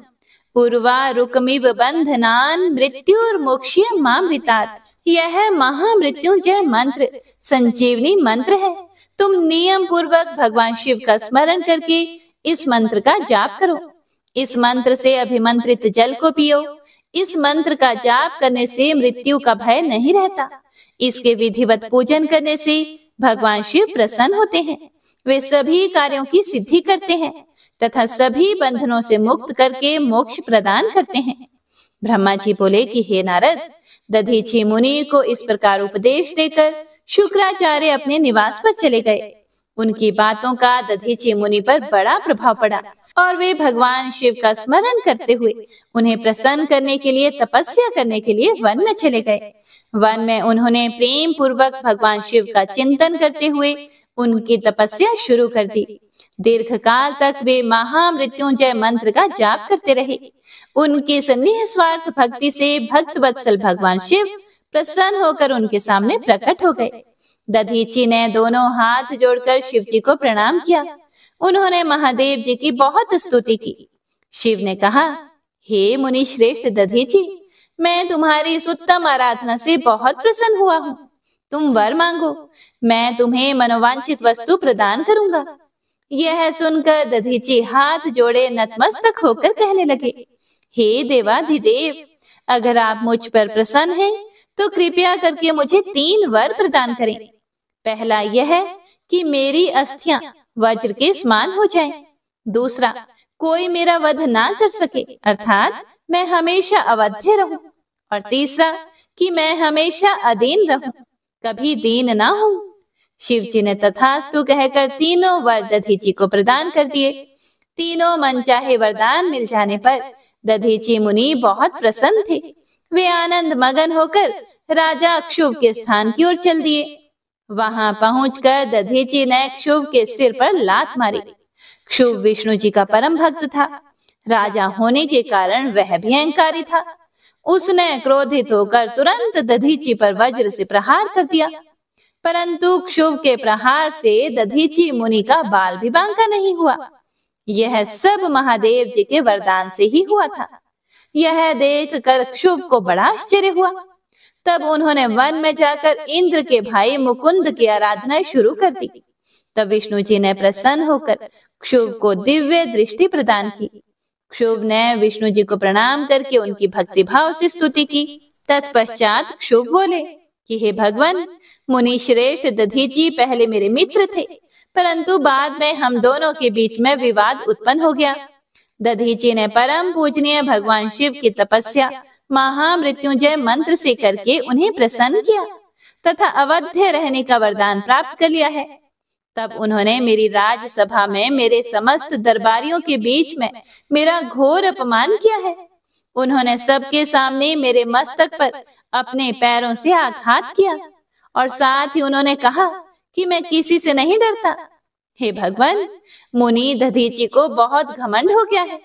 S1: उर्वारुकमिव बंधनान मृत्युर्मोक्ष्यमामृतात्। यह महामृत्युंजय मंत्र संजीवनी मंत्र है। तुम नियम पूर्वक भगवान शिव का स्मरण करके इस मंत्र का जाप करो। इस मंत्र से अभिमंत्रित जल को पियो। इस मंत्र का जाप करने से मृत्यु का भय नहीं रहता। इसके विधिवत पूजन करने से भगवान शिव प्रसन्न होते हैं। वे सभी कार्यों की सिद्धि करते हैं तथा सभी बंधनों से मुक्त करके मोक्ष प्रदान करते हैं। ब्रह्मा जी बोले कि हे नारद, दधीची मुनि को इस प्रकार उपदेश देकर शुक्राचार्य अपने निवास पर चले गए। उनकी बातों का दधीची मुनि पर बड़ा प्रभाव पड़ा और वे भगवान शिव का स्मरण करते हुए उन्हें प्रसन्न करने के लिए तपस्या करने के लिए वन में चले गए। वन में उन्होंने प्रेम पूर्वक भगवान शिव का चिंतन करते हुए उनकी तपस्या शुरू कर दी। दीर्घ काल तक वे महामृत्युंजय मंत्र का जाप करते रहे। उनकी निस्वार्थ भक्ति से भक्त वत्सल भगवान शिव प्रसन्न होकर उनके सामने प्रकट हो गए। दधीची ने दोनों हाथ जोड़कर शिव जी को प्रणाम किया। उन्होंने महादेव जी की बहुत स्तुति की। शिव ने कहा, हे मुनि श्रेष्ठ दधीची, मैं तुम्हारी इस उत्तम आराधना से बहुत प्रसन्न हुआ हूँ। तुम वर मांगो, मैं तुम्हें मनोवांछित वस्तु प्रदान करूंगा। यह सुनकर दधीची हाथ जोड़े नतमस्तक होकर कहने लगे, हे देवाधिदेव, अगर आप मुझ पर प्रसन्न हैं तो कृपया करके मुझे 3 वर प्रदान करें। पहला यह कि मेरी अस्थियां वज्र के समान हो जाएं। दूसरा, कोई मेरा वध ना कर सके, अर्थात मैं हमेशा अवध्य रहूं। और तीसरा, कि मैं हमेशा अदीन रहूं, कभी दीन ना हूं। शिव जी ने तथास्तु कहकर 3 वर दधीची को प्रदान कर दिए। तीनों मनचाहे वरदान मिल जाने पर दधीची मुनि बहुत प्रसन्न थे। वे आनंद मगन होकर राजा क्षुभ के स्थान की ओर चल दिए। वहां पहुंचकर दधीची ने क्षुभ के सिर पर लात मारी। क्षुभ विष्णु जी का परम भक्त था। राजा होने के कारण वह भी अहंकारी था। उसने क्रोधित होकर तुरंत दधीची पर वज्र से प्रहार कर दिया, परंतु क्षुभ के प्रहार से दधीची मुनि का बाल भी बांका नहीं हुआ। यह सब महादेव जी के वरदान से ही हुआ था। यह देखकर क्षुभ को बड़ा आश्चर्य हुआ। तब उन्होंने वन में जाकर इंद्र के भाई मुकुंद की आराधना शुरू कर दी। तब विष्णु जी ने प्रसन्न होकर क्षुभ को दिव्य दृष्टि प्रदान की। क्षुभ ने विष्णु जी को प्रणाम करके उनकी भक्ति भाव से स्तुति की। तत्पश्चात क्षुभ बोले कि हे भगवान, मुनि श्रेष्ठ दधीची पहले मेरे मित्र थे, परंतु बाद में हम दोनों के बीच में विवाद उत्पन्न हो गया। दधीची ने परम पूजनीय भगवान शिव की तपस्या महामृत्युंजय मंत्र से करके उन्हें प्रसन्न किया तथा अवध्य रहने का वरदान प्राप्त कर लिया है। तब उन्होंने मेरी राजसभा में मेरे समस्त दरबारियों के बीच में मेरा घोर अपमान किया है। उन्होंने सबके सामने मेरे मस्तक पर अपने पैरों से आघात किया और साथ ही उन्होंने कहा कि मैं किसी से नहीं डरता। हे भगवान, मुनि दधीची को बहुत घमंड हो गया है।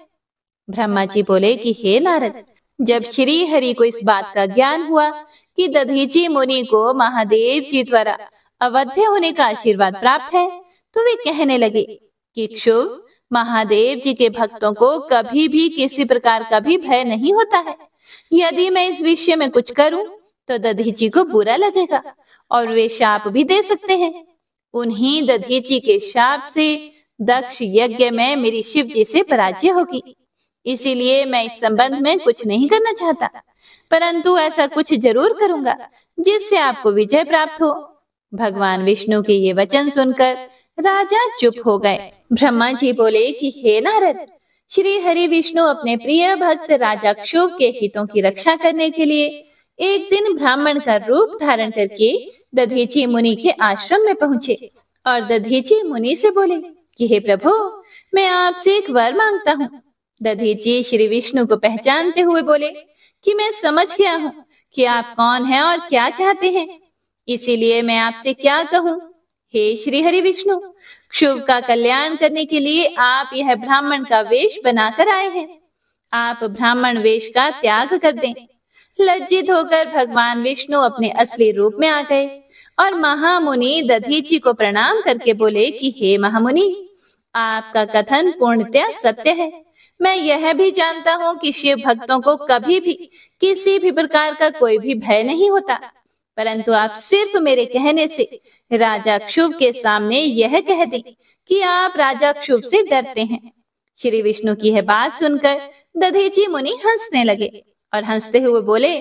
S1: ब्रह्मा जी बोले कि हे नारद, जब श्री हरि को इस बात का ज्ञान हुआ कि दधीची मुनि को महादेव जी द्वारा अवध्य होने का आशीर्वाद प्राप्त है, तो वे कहने लगे कि क्षुभ, महादेव जी के भक्तों को कभी भी किसी प्रकार का भी भय नहीं होता है। यदि मैं इस विषय में कुछ करूं तो दधीची को बुरा लगेगा और वे शाप भी दे सकते हैं। उन्हीं दधीची के शाप से दक्ष यज्ञ में मेरी शिव जी से पराजय होगी। इसीलिए मैं इस संबंध में कुछ नहीं करना चाहता, परंतु ऐसा कुछ जरूर करूंगा जिससे आपको विजय प्राप्त हो। भगवान विष्णु के ये वचन सुनकर राजा चुप हो गए। ब्रह्मा जी बोले कि हे नारद, श्री हरि विष्णु अपने प्रिय भक्त राजा क्षुभ के हितों की रक्षा करने के लिए एक दिन ब्राह्मण का रूप धारण करके दधीची मुनि के आश्रम में पहुंचे और दधीची मुनि से बोले कि हे प्रभु, मैं आपसे एक वर मांगता हूँ। दधीची श्री विष्णु को पहचानते हुए बोले कि मैं समझ गया हूँ कि आप कौन हैं और क्या चाहते हैं, इसीलिए मैं आपसे क्या कहूँ। हे श्री हरि विष्णु, क्षुभ का कल्याण करने के लिए आप यह ब्राह्मण का वेश बनाकर आए हैं। आप ब्राह्मण वेश का त्याग कर दें। लज्जित होकर भगवान विष्णु अपने असली रूप में आ गए और महामुनि दधीची को प्रणाम करके बोले कि हे महामुनि, आपका कथन पूर्णतया सत्य है। मैं यह भी जानता हूँ कि शिव भक्तों को कभी भी किसी भी प्रकार का कोई भी भय नहीं होता, परंतु आप सिर्फ मेरे कहने से राजा क्षुभ के सामने यह कह दें कि आप राजा क्षुभ से डरते हैं। श्री विष्णु की यह बात सुनकर दधीची मुनि हंसने लगे और हंसते हुए बोले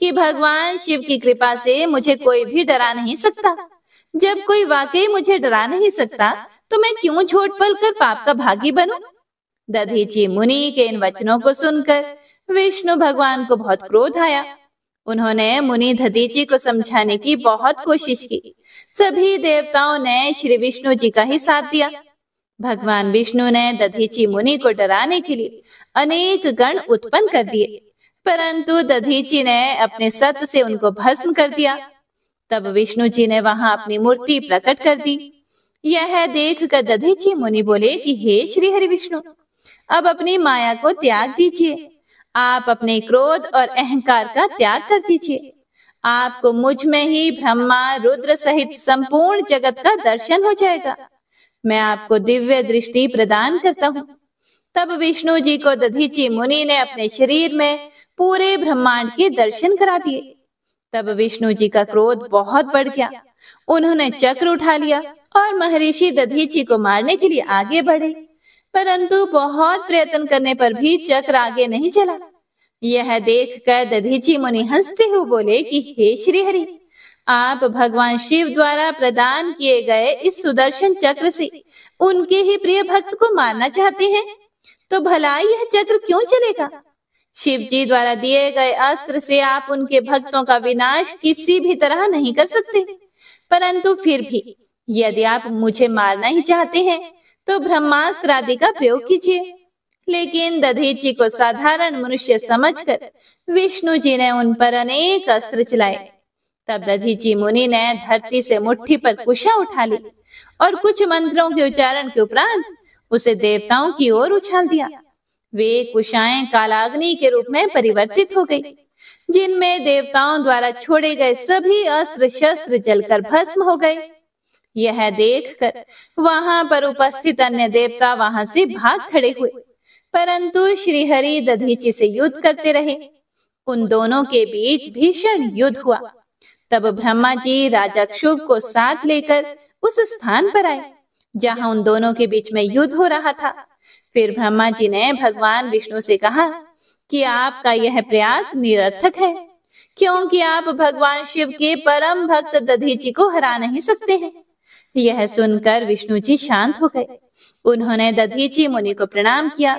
S1: कि भगवान शिव की कृपा से मुझे कोई भी डरा नहीं सकता। जब कोई वाकई मुझे डरा नहीं सकता तो मैं क्यों झूठ बोलकर पाप का भागी बनूं? दधीची मुनि के इन वचनों को सुनकर विष्णु भगवान को बहुत क्रोध आया। उन्होंने मुनि दधीची को समझाने की बहुत कोशिश की। सभी देवताओं ने श्री विष्णु जी का ही साथ दिया। भगवान विष्णु ने दधीची मुनि को डराने के लिए अनेक गण उत्पन्न कर दिए, परंतु दधीची ने अपने सत से उनको भस्म कर दिया। तब विष्णु जी ने वहां अपनी मूर्ति प्रकट कर दी। यह देखकर दधीची मुनि बोले कि हे श्री हरि विष्णु, अब अपनी माया को त्याग दीजिए। आप अपने क्रोध और अहंकार का त्याग कर दीजिए। आपको मुझ में ही ब्रह्मा रुद्र सहित संपूर्ण जगत का दर्शन हो जाएगा। मैं आपको दिव्य दृष्टि प्रदान करता हूँ। तब विष्णु जी को दधीची मुनि ने अपने शरीर में पूरे ब्रह्मांड के दर्शन करा दिए। तब विष्णु जी का क्रोध बहुत बढ़ गया। उन्होंने चक्र उठा लिया और महर्षि दधीची को मारने के लिए आगे बढ़े, परंतु बहुत प्रयत्न करने पर भी चक्र आगे नहीं चला। यह देखकर दधीची मुनि हंसते हुए बोले कि हे श्री हरि, आप भगवान शिव द्वारा प्रदान किए गए इस सुदर्शन चक्र से उनके ही प्रिय भक्त को मारना चाहते हैं, तो भला यह चक्र क्यों चलेगा? शिव जी द्वारा दिए गए अस्त्र से आप उनके भक्तों का विनाश किसी भी तरह नहीं कर सकते, परंतु फिर भी यदि आप मुझे मारना ही चाहते हैं तो ब्रह्मास्त्र आदि का प्रयोग कीजिए। लेकिन दधीची को साधारण मनुष्य समझकर विष्णु जी ने उन पर अनेक अस्त्र चलाए। तब दधीची मुनि ने धरती से मुट्ठी पर कुशा उठा ली और कुछ मंत्रों के उच्चारण के उपरांत उसे देवताओं की ओर उछाल दिया। वे कुशाएं कालाग्नि के रूप में परिवर्तित हो गई, जिनमें देवताओं द्वारा छोड़े गए सभी अस्त्र शस्त्र जलकर भस्म हो गए। यह देखकर वहां पर उपस्थित अन्य देवता वहां से भाग खड़े हुए, परंतु श्री हरि दधीची से युद्ध करते रहे। उन दोनों के बीच भीषण युद्ध हुआ। तब ब्रह्मा जी राजा क्षुभ को साथ लेकर उस स्थान पर आए जहां उन दोनों के बीच में युद्ध हो रहा था। फिर ब्रह्मा जी ने भगवान विष्णु से कहा कि आपका यह प्रयास निरर्थक है, क्योंकि आप भगवान शिव के परम भक्त दधीची को हरा नहीं सकते हैं। यह सुनकर विष्णु जी शांत हो गए। उन्होंने दधीची मुनि को प्रणाम किया।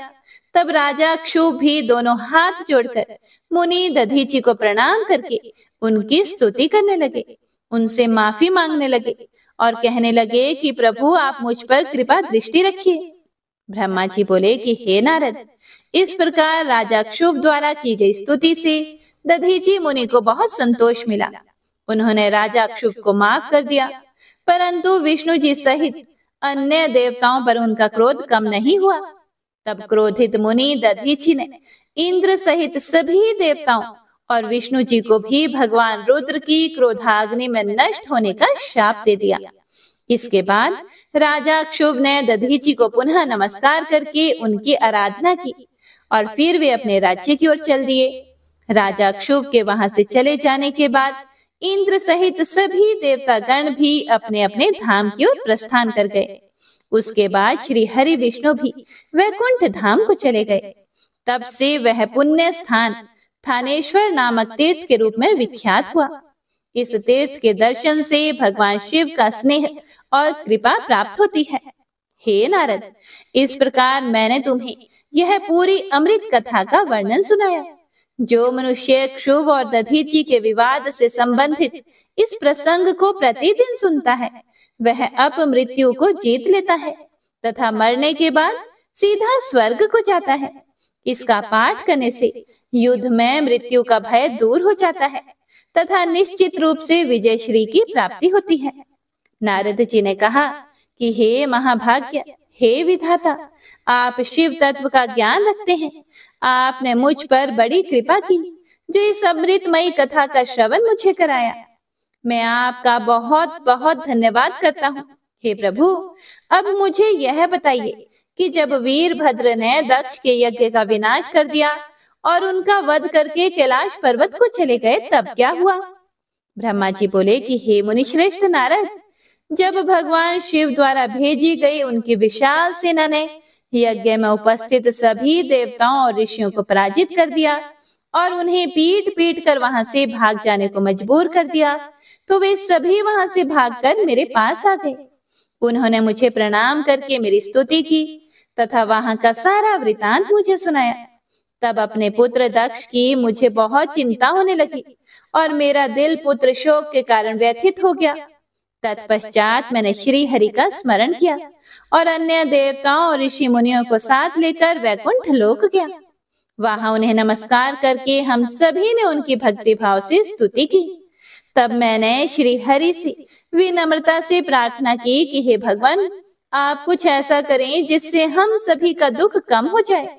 S1: तब राजा क्षुभ भी दोनों हाथ जोड़कर मुनि दधीची को प्रणाम करके उनकी स्तुति करने लगे, उनसे माफी मांगने लगे और कहने लगे कि प्रभु आप मुझ पर कृपा दृष्टि रखिए। ब्रह्मा जी बोले कि हे नारद, इस प्रकार राजा क्षुभ द्वारा की गई स्तुति से दधीची मुनि को बहुत संतोष मिला। उन्होंने राजा क्षुभ को माफ कर दिया, परंतु विष्णु जी सहित अन्य देवताओं पर उनका क्रोध कम नहीं हुआ। तब क्रोधित मुनि दधीची ने इंद्र सहित सभी देवताओं और विष्णु जी को भी भगवान रुद्र की क्रोधाग्नि में नष्ट होने का शाप दे दिया। इसके बाद राजा क्षुभ ने दधीची को पुनः नमस्कार करके उनकी आराधना की और फिर वे अपने राज्य की ओर चल दिए। राजा क्षुभ के वहां से चले जाने के बाद इंद्र सहित सभी देवतागण भी अपने अपने धाम की ओर प्रस्थान कर गए। उसके बाद श्री हरि विष्णु भी वैकुंठ धाम को चले गए। तब से वह पुण्य स्थान थानेश्वर नामक तीर्थ के रूप में विख्यात हुआ। इस तीर्थ के दर्शन से भगवान शिव का स्नेह और कृपा प्राप्त होती है। हे नारद, इस प्रकार मैंने तुम्हें यह पूरी अमृत कथा का वर्णन सुनाया। जो मनुष्य क्षुभ और दधीची के विवाद से संबंधित इस प्रसंग को प्रतिदिन सुनता है, वह अपमृत्यु को जीत लेता है तथा मरने के बाद सीधा स्वर्ग को जाता है। इसका पाठ करने से युद्ध में मृत्यु का भय दूर हो जाता है तथा निश्चित रूप से विजय श्री की प्राप्ति होती है। नारद जी ने कहा कि हे महाभाग्य, हे विधाता, आप शिव तत्व का ज्ञान रखते हैं। आपने मुझ पर बड़ी कृपा की जो इस अमृतमयी कथा का श्रवण मुझे कराया। मैं आपका बहुत बहुत धन्यवाद करता हूँ। हे प्रभु, अब मुझे यह बताइए कि जब वीरभद्र ने दक्ष के यज्ञ का विनाश कर दिया और उनका वध करके कैलाश पर्वत को चले गए, तब क्या हुआ? ब्रह्मा जी बोले कि हे मुनि श्रेष्ठ नारद, जब भगवान शिव द्वारा भेजी गई उनकी विशाल सेना ने यज्ञ में उपस्थित सभी देवताओं और ऋषियों को पराजित कर दिया और उन्हें पीट पीट कर वहां से भाग जाने को मजबूर कर दिया, तो वे सभी वहां से भागकर मेरे पास आ गए। उन्होंने मुझे प्रणाम करके मेरी स्तुति की तथा वहां का सारा वृतांत मुझे सुनाया। तब अपने पुत्र दक्ष की मुझे बहुत चिंता होने लगी और मेरा दिल पुत्र शोक के कारण व्यथित हो गया। तत्पश्चात मैंने श्री हरि का स्मरण किया और अन्य देवताओं और ऋषि मुनियों को साथ लेकर वैकुंठ लोक गया। वहां उन्हें नमस्कार करके हम सभी ने उनकी भक्ति भाव से स्तुति की। तब मैंने श्री हरि से विनम्रता से प्रार्थना की कि हे भगवान, आप कुछ ऐसा करें जिससे हम सभी का दुख कम हो जाए।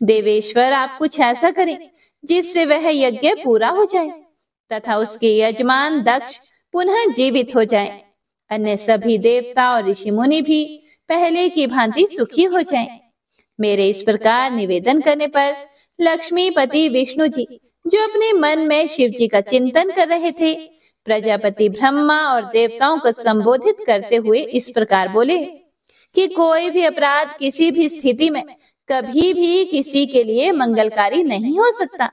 S1: देवेश्वर, आप कुछ ऐसा करें जिससे वह यज्ञ पूरा हो जाए तथा उसके यजमान दक्ष पुनः जीवित हो जाएं। अन्य सभी देवता और ऋषि मुनि भी पहले की भांति सुखी हो जाएं। मेरे इस प्रकार निवेदन करने पर लक्ष्मीपति विष्णु जी, जो अपने मन में शिव जी का चिंतन कर रहे थे, प्रजापति ब्रह्मा और देवताओं को संबोधित करते हुए इस प्रकार बोले कि कोई भी अपराध किसी भी स्थिति में कभी भी किसी के लिए मंगलकारी नहीं हो सकता।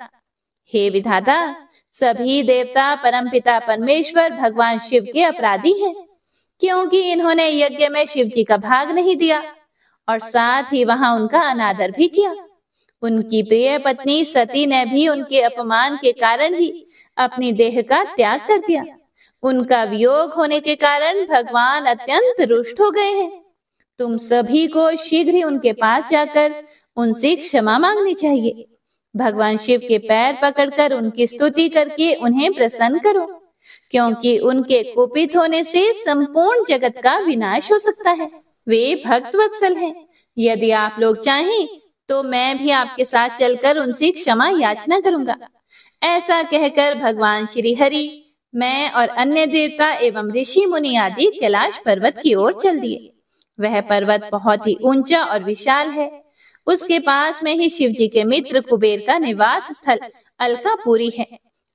S1: हे विधाता, सभी देवता परमपिता परमेश्वर भगवान शिव के अपराधी हैं, क्योंकि इन्होंने यज्ञ में शिव जी का भाग नहीं दिया और साथ ही वहां उनका अनादर भी किया। उनकी प्रिय पत्नी सती ने भी उनके अपमान के कारण ही अपनी देह का त्याग कर दिया। उनका वियोग होने के कारण भगवान अत्यंत रुष्ट हो गए हैं। तुम सभी को शीघ्र ही उनके पास जाकर उनसे क्षमा मांगनी चाहिए। भगवान शिव के पैर पकड़कर उनकी स्तुति करके उन्हें प्रसन्न करो, क्योंकि उनके कुपित होने से संपूर्ण जगत का विनाश हो सकता है। वे भक्त वत्सल हैं। यदि आप लोग चाहें तो मैं भी आपके साथ चलकर उनसे क्षमा याचना करूंगा। ऐसा कहकर भगवान श्री हरि, मैं और अन्य देवता एवं ऋषि मुनि आदि कैलाश पर्वत की ओर चल दिए। वह पर्वत बहुत ही ऊंचा और विशाल है। उसके पास में ही शिव जी के मित्र कुबेर का निवास स्थल अलकापुरी है।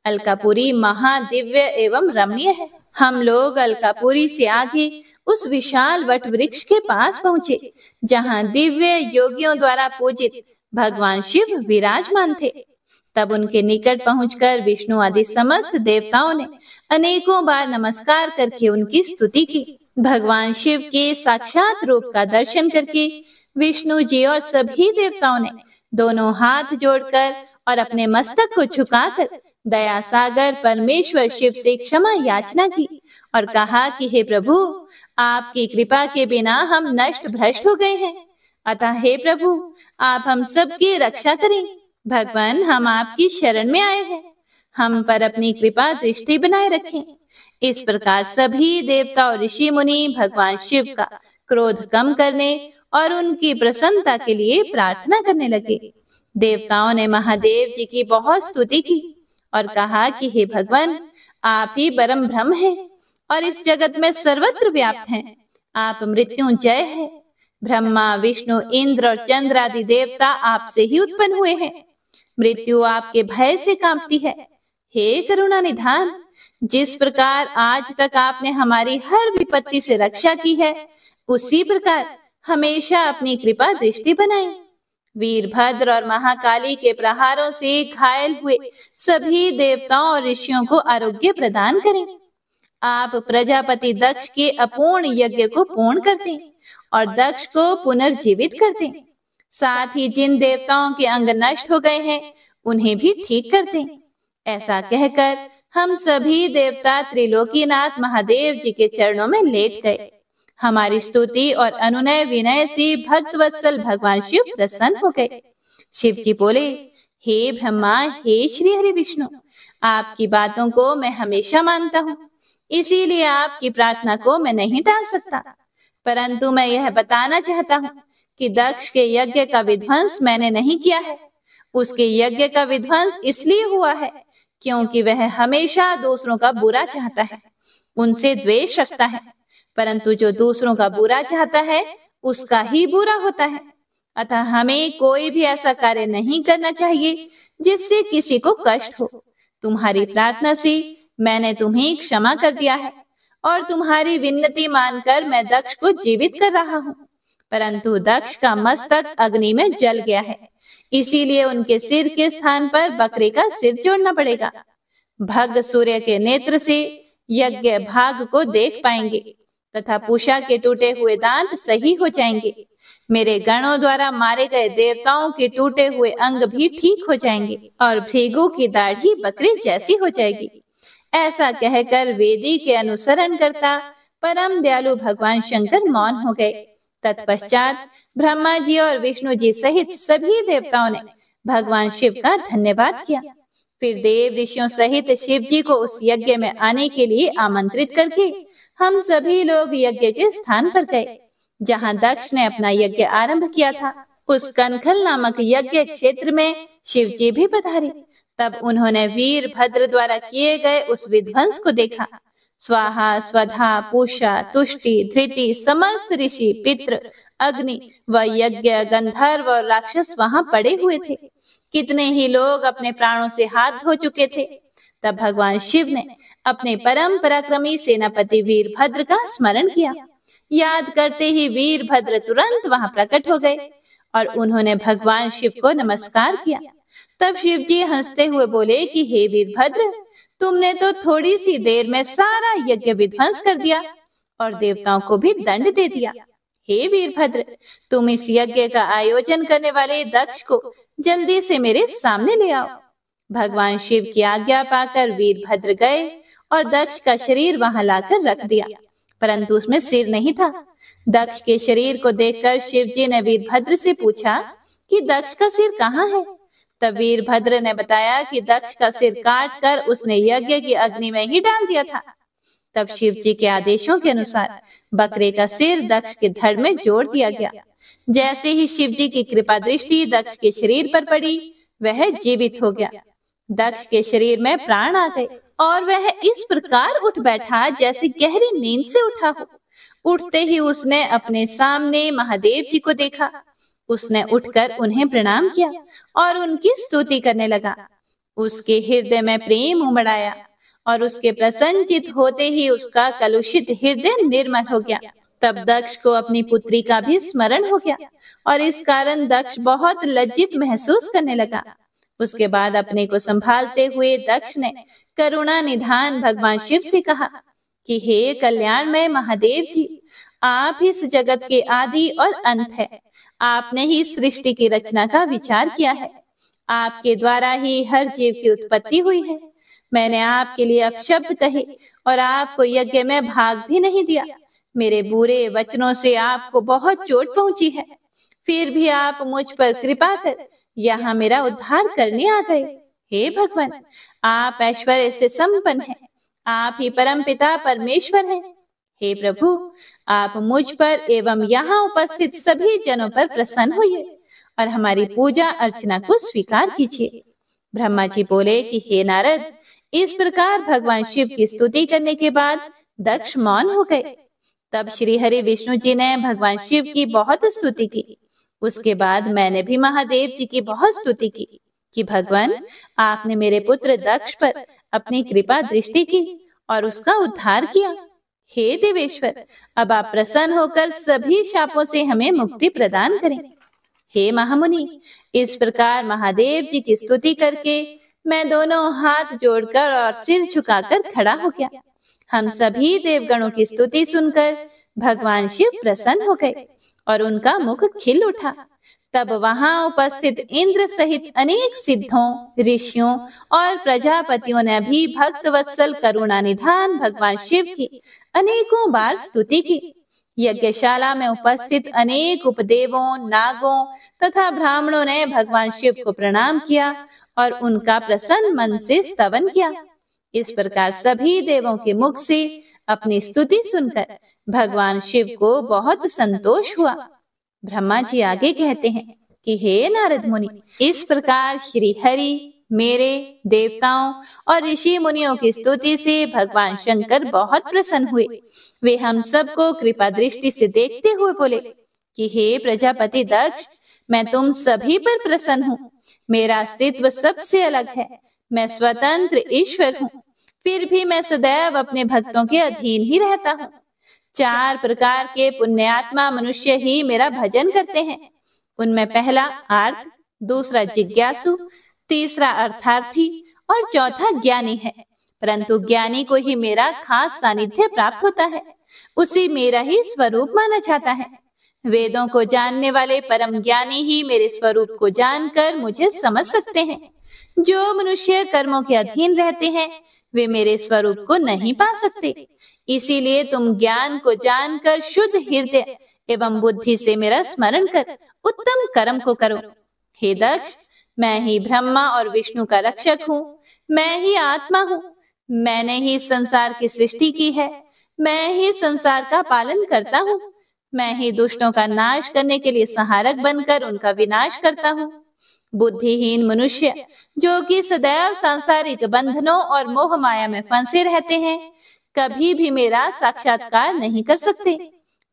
S1: अलकापुरी महादिव्य एवं रमणीय है। हम लोग अलकापुरी से आगे उस विशाल वट वृक्ष के पास पहुँचे, जहाँ दिव्य योगियों द्वारा पूजित भगवान शिव विराजमान थे। तब उनके निकट पहुंचकर विष्णु आदि समस्त देवताओं ने अनेकों बार नमस्कार करके उनकी स्तुति की। भगवान शिव के साक्षात रूप का दर्शन करके विष्णु जी और सभी देवताओं ने दोनों हाथ जोड़कर और अपने मस्तक को झुकाकर दया सागर परमेश्वर शिव से क्षमा याचना की और कहा कि हे प्रभु, आपकी कृपा के बिना हम नष्ट भ्रष्ट हो गए हैं। अतः हे प्रभु, आप हम सबकी रक्षा करें। भगवान, हम आपकी शरण में आए हैं। हम पर अपनी कृपा दृष्टि बनाए रखें। इस प्रकार सभी देवता और ऋषि मुनि भगवान शिव का क्रोध कम करने और उनकी प्रसन्नता के लिए प्रार्थना करने लगे। देवताओं ने महादेव जी की बहुत स्तुति की और कहा कि हे भगवान, आप ही परम ब्रह्म हैं और इस जगत में सर्वत्र व्याप्त हैं। आप मृत्युंजय है। ब्रह्मा, विष्णु, इंद्र और चंद्र आदि देवता आपसे ही उत्पन्न हुए हैं। मृत्यु आपके भय से कांपती है। हे करुणा निधान, जिस प्रकार आज तक आपने हमारी हर विपत्ति से रक्षा की है, उसी प्रकार हमेशा अपनी कृपा दृष्टि बनाएं। वीरभद्र और महाकाली के प्रहारों से घायल हुए सभी देवताओं और ऋषियों को आरोग्य प्रदान करें। आप प्रजापति दक्ष के अपूर्ण यज्ञ को पूर्ण करते और दक्ष को पुनर्जीवित करते। साथ ही जिन देवताओं के अंग नष्ट हो गए हैं, उन्हें भी ठीक करते। ऐसा कहकर हम सभी देवता त्रिलोकीनाथ महादेव जी के चरणों में लेट गए। हमारी स्तुति और अनुनय विनय से भक्त वत्सल भगवान शिव प्रसन्न हो गए। शिव जी बोले, हे ब्रह्मा, हे श्री हरि विष्णु, आपकी बातों को मैं हमेशा मानता हूँ। इसीलिए आपकी प्रार्थना को मैं नहीं टाल सकता। परंतु मैं यह बताना चाहता हूँ कि दक्ष के यज्ञ का विध्वंस मैंने नहीं किया है। उसके यज्ञ का विध्वंस इसलिए हुआ है क्योंकि वह हमेशा दूसरों का बुरा चाहता है, उनसे द्वेष रखता है। परंतु जो दूसरों का बुरा चाहता है उसका ही बुरा होता है। अतः हमें कोई भी ऐसा कार्य नहीं करना चाहिए जिससे किसी को कष्ट हो। तुम्हारी प्रार्थना से मैंने तुम्हें क्षमा कर दिया है और तुम्हारी विनती मानकर मैं दक्ष को जीवित कर रहा हूँ। परंतु दक्ष का मस्तक अग्नि में जल गया है, इसीलिए उनके सिर के स्थान पर बकरे का सिर जोड़ना पड़ेगा। भग सूर्य के नेत्र से यज्ञ भाग को देख पाएंगे तथा पूषा के टूटे हुए दांत सही हो जाएंगे। मेरे गणों द्वारा मारे गए देवताओं के टूटे हुए अंग भी ठीक हो जाएंगे और भृगु की दाढ़ी बकरी जैसी हो जाएगी। ऐसा कहकर वेदी के अनुसरण करता परम दयालु भगवान शंकर मौन हो गए। तत्पश्चात ब्रह्मा जी और विष्णु जी सहित सभी देवताओं ने भगवान शिव का धन्यवाद किया। फिर देव ऋषियों सहित शिव जी को उस यज्ञ में आने के लिए आमंत्रित करके हम सभी लोग यज्ञ के स्थान पर गए जहाँ दक्ष ने अपना यज्ञ आरंभ किया था। उस कनखल नामक यज्ञ क्षेत्र में शिव जी भी पधारे। तब उन्होंने वीरभद्र द्वारा किए गए उस विध्वंस को देखा। स्वाहा, स्वधा, पूषा, तुष्टि, धृति, समस्त ऋषि, पितृ, अग्नि व यज्ञ, गंधर्व और राक्षस वहां पड़े हुए थे। कितने ही लोग अपने प्राणों से हाथ धो चुके थे। तब भगवान शिव ने अपने परम पराक्रमी सेनापति वीरभद्र का स्मरण किया। याद करते ही वीरभद्र तुरंत वहां प्रकट हो गए और उन्होंने भगवान शिव को नमस्कार किया। तब शिव जी हंसते हुए बोले कि हे वीरभद्र, तुमने तो थोड़ी सी देर में सारा यज्ञ विध्वंस कर दिया और देवताओं को भी दंड दे दिया। हे वीरभद्र, तुम इस यज्ञ का आयोजन करने वाले दक्ष को जल्दी से मेरे सामने ले आओ। भगवान शिव की आज्ञा पाकर वीरभद्र गए और दक्ष का शरीर वहां लाकर रख दिया, परंतु उसमें सिर नहीं था। दक्ष के शरीर को देखकर शिव जी ने वीरभद्र से पूछा कि दक्ष का सिर कहाँ है। तब वीरभद्र ने बताया कि दक्ष का सिर काट कर उसने यज्ञ की अग्नि में ही डाल दिया था। तब शिव जी के आदेशों के अनुसार बकरे का सिर दक्ष के धड़ में जोड़ दिया गया। जैसे ही शिव जी की कृपा दृष्टि दक्ष के शरीर पर पड़ी, वह जीवित हो गया। दक्ष के शरीर में प्राण आ गए और वह इस प्रकार उठ बैठा जैसे गहरी नींद से उठा हो। उठते ही उसने अपने सामने महादेव जी को देखा। उसने उठकर उन्हें प्रणाम किया और उनकी स्तुति करने लगा। उसके हृदय में प्रेम उमड़ आया और उसके प्रसन्नचित होते ही उसका कलुषित हृदय निर्मल हो गया। तब दक्ष को अपनी पुत्री का भी स्मरण हो गया और इस कारण दक्ष बहुत लज्जित महसूस करने लगा। उसके बाद अपने को संभालते हुए दक्ष ने करुणा निधान भगवान शिव से कहा कि हे कल्याणमय महादेव जी, आप इस जगत के आदि और अंत है। आपने ही सृष्टि की रचना का विचार किया है। आपके द्वारा ही हर जीव की उत्पत्ति हुई है। मैंने आपके लिए अपशब्द कहे और आपको यज्ञ में भाग भी नहीं दिया। मेरे बुरे वचनों से आपको बहुत चोट पहुंची है, फिर भी आप मुझ पर कृपा कर यहाँ मेरा उद्धार करने आ गए। हे भगवान, आप ऐश्वर्य से संपन्न हैं। आप ही परमपिता परमेश्वर हैं। हे प्रभु, आप मुझ पर एवं यहाँ उपस्थित सभी जनों पर प्रसन्न होइए और हमारी पूजा अर्चना को स्वीकार कीजिए। ब्रह्मा जी बोले कि हे नारद, इस प्रकार भगवान शिव की स्तुति करने के बाद दक्ष मौन हो गए। तब श्री हरि विष्णु जी ने भगवान शिव की बहुत स्तुति की। उसके बाद मैंने भी महादेव जी की बहुत स्तुति की कि भगवान, आपने मेरे पुत्र दक्ष पर अपनी कृपा दृष्टि की और उसका उद्धार किया। हे देवेश्वर, अब आप प्रसन्न होकर सभी शापों से हमें मुक्ति प्रदान करें। हे महामुनि, इस प्रकार महादेव जी की स्तुति करके मैं दोनों हाथ जोड़कर और सिर झुकाकर खड़ा हो गया। हम सभी देवगणों की स्तुति सुनकर भगवान शिव प्रसन्न हो गए और उनका मुख खिल उठा। तब वहां उपस्थित इंद्र सहित अनेक सिद्धों, ऋषियों और प्रजापतियों ने भी भक्त वत्सल करुणा निधान भगवान शिव की अनेकों बार स्तुति की। यज्ञशाला में उपस्थित अनेक उपदेवों, नागों तथा ब्राह्मणों ने भगवान शिव को प्रणाम किया और उनका प्रसन्न मन से स्तवन किया। इस प्रकार सभी देवों के मुख से अपनी स्तुति सुनकर भगवान शिव को बहुत संतोष हुआ। ब्रह्मा जी आगे कहते हैं कि हे नारद मुनि, इस प्रकार श्री हरि मेरे, देवताओं और ऋषि मुनियों की स्तुति से भगवान शंकर बहुत प्रसन्न हुए। वे हम सबको कृपा दृष्टि से देखते हुए बोले कि हे प्रजापति दक्ष, मैं तुम सभी पर प्रसन्न हूँ। मेरा अस्तित्व सबसे अलग है। मैं स्वतंत्र ईश्वर हूँ, फिर भी मैं सदैव अपने भक्तों के अधीन ही रहता हूँ। 4 प्रकार के पुण्यात्मा मनुष्य ही मेरा भजन करते हैं। उनमें पहला आर्त, दूसरा जिज्ञासु, तीसरा अर्थार्थी और चौथा ज्ञानी है। परंतु ज्ञानी को ही मेरा खास सानिध्य प्राप्त होता है, उसे मेरा ही स्वरूप माना जाता है। वेदों को जानने वाले परम ज्ञानी ही मेरे स्वरूप को जानकर मुझे समझ सकते हैं। जो मनुष्य कर्मों के अधीन रहते हैं वे मेरे स्वरूप को नहीं पा सकते। इसीलिए तुम ज्ञान को जानकर शुद्ध हृदय एवं बुद्धि से मेरा स्मरण कर उत्तम कर्म को करो। हे दक्ष, मैं ही ब्रह्मा और विष्णु का रक्षक हूँ। मैं ही आत्मा हूँ। मैंने ही संसार की सृष्टि की है। मैं ही संसार का पालन करता हूँ। मैं ही दुष्टों का नाश करने के लिए सहारक बनकर उनका विनाश करता हूँ। बुद्धिहीन मनुष्य जो कि सदैव सांसारिक बंधनों और मोह माया में फंसे रहते हैं, कभी भी मेरा साक्षात्कार नहीं कर सकते।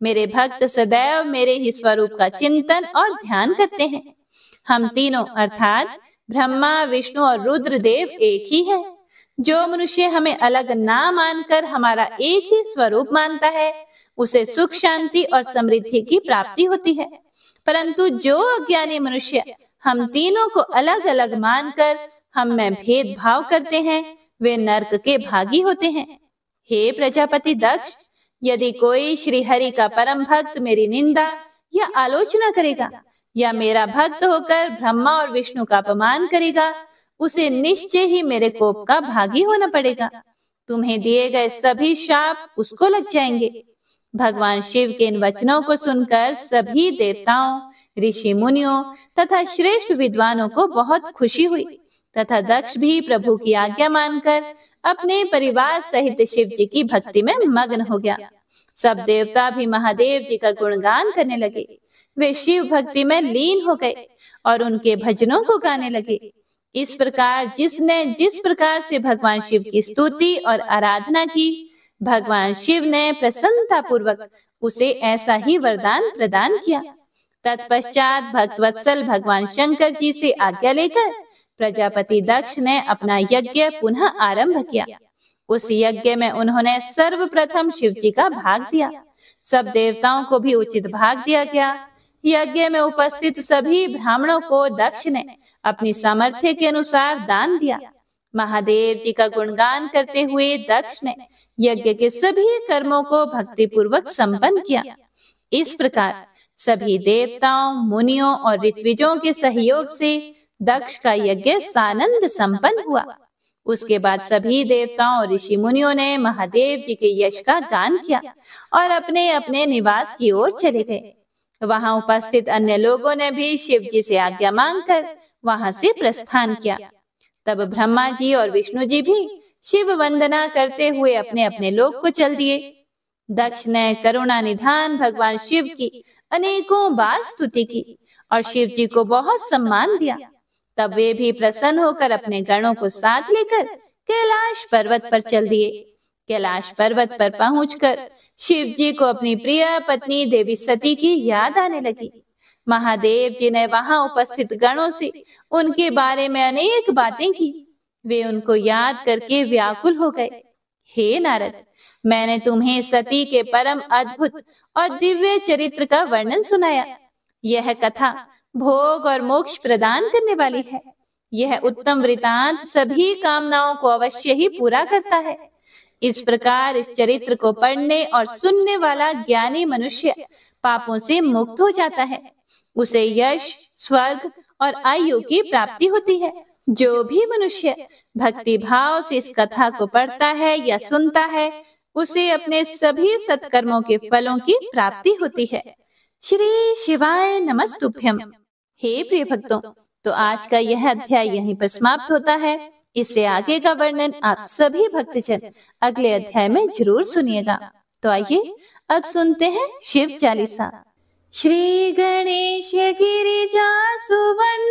S1: मेरे भक्त सदैव मेरे ही स्वरूप का चिंतन और ध्यान करते हैं। हम तीनों अर्थात ब्रह्मा, विष्णु और रुद्र देव एक ही हैं। जो मनुष्य हमें अलग ना मानकर हमारा एक ही स्वरूप मानता है, उसे सुख, शांति और समृद्धि की प्राप्ति होती है। परंतु जो अज्ञानी मनुष्य हम तीनों को अलग अलग मानकर हम में भेदभाव करते हैं, वे नरक के भागी होते हैं। हे प्रजापति दक्ष, यदि कोई श्री हरि का परम भक्त मेरी निंदा या आलोचना करेगा या मेरा भक्त होकर ब्रह्मा और विष्णु का अपमान करेगा, उसे निश्चय ही मेरे कोप का भागी होना पड़ेगा। तुम्हें दिए गए सभी शाप उसको लग जाएंगे। भगवान शिव के इन वचनों को सुनकर सभी देवताओं, ऋषि मुनियों तथा श्रेष्ठ विद्वानों को बहुत खुशी हुई तथा दक्ष भी प्रभु की आज्ञा मानकर अपने परिवार सहित शिव जी की भक्ति में मग्न हो गया। सब देवता भी महादेव जी का गुणगान करने लगे। वे शिव भक्ति में लीन हो गए और उनके भजनों को गाने लगे। इस प्रकार जिसने जिस प्रकार से भगवान शिव की स्तुति और आराधना की, भगवान शिव ने प्रसन्नता पूर्वक उसे ऐसा ही वरदान प्रदान किया। तत्पश्चात भक्तवत्सल भगवान शंकर जी से आज्ञा लेकर प्रजापति दक्ष ने अपना यज्ञ पुनः आरंभ किया। उस यज्ञ में उन्होंने सर्वप्रथम शिव जी का भाग दिया। सब देवताओं को भी उचित भाग दिया गया। यज्ञ में उपस्थित सभी ब्राह्मणों को दक्ष ने अपनी सामर्थ्य के अनुसार दान दिया। महादेव जी का गुणगान करते हुए दक्ष ने यज्ञ के सभी कर्मों को भक्ति पूर्वक संपन्न किया। इस प्रकार सभी देवताओं, मुनियों और ऋत्विजों के सहयोग से दक्ष का यज्ञ सानंद संपन्न हुआ। उसके बाद सभी देवताओं और ऋषि मुनियों ने महादेव जी के यश का गान किया और अपने अपने निवास की ओर चले गए। वहां उपस्थित अन्य लोगों ने भी शिव जी से आज्ञा मांगकर वहां से प्रस्थान किया। तब ब्रह्मा जी और विष्णु जी भी शिव वंदना करते हुए अपने अपने लोक को चल दिए। दक्ष ने करुणा निधान भगवान शिव की अनेकों बार स्तुति की और शिव जी को बहुत सम्मान दिया। तब वे भी प्रसन्न होकर अपने गणों को साथ लेकर कैलाश पर्वत पर चल दिए। कैलाश पर्वत पर पहुंचकर शिव जी को अपनी प्रिय पत्नी देवी सती की याद आने लगी। महादेव जी ने वहां उपस्थित गणों से उनके बारे में अनेक बातें की। वे उनको याद करके व्याकुल हो गए। हे नारद, मैंने तुम्हें सती के परम अद्भुत और दिव्य चरित्र का वर्णन सुनाया। यह कथा भोग और मोक्ष प्रदान करने वाली है। यह उत्तम वृतांत सभी कामनाओं को अवश्य ही पूरा करता है। इस प्रकार इस चरित्र को पढ़ने और सुनने वाला ज्ञानी मनुष्य पापों से मुक्त हो जाता है। उसे यश, स्वर्ग और आयु की प्राप्ति होती है। जो भी मनुष्य भक्ति भाव से इस कथा को पढ़ता है या सुनता है, उसे अपने सभी सत्कर्मों के फलों की प्राप्ति होती है। श्री शिवाय नमस्तुभ्यम। हे प्रिय भक्तों, तो आज का यह अध्याय यहीं पर समाप्त होता है। इससे आगे का वर्णन आप सभी भक्तजन अगले अध्याय में जरूर सुनिएगा। तो आइए अब सुनते हैं शिव चालीसा। श्री गणेश गिरिजा सुवन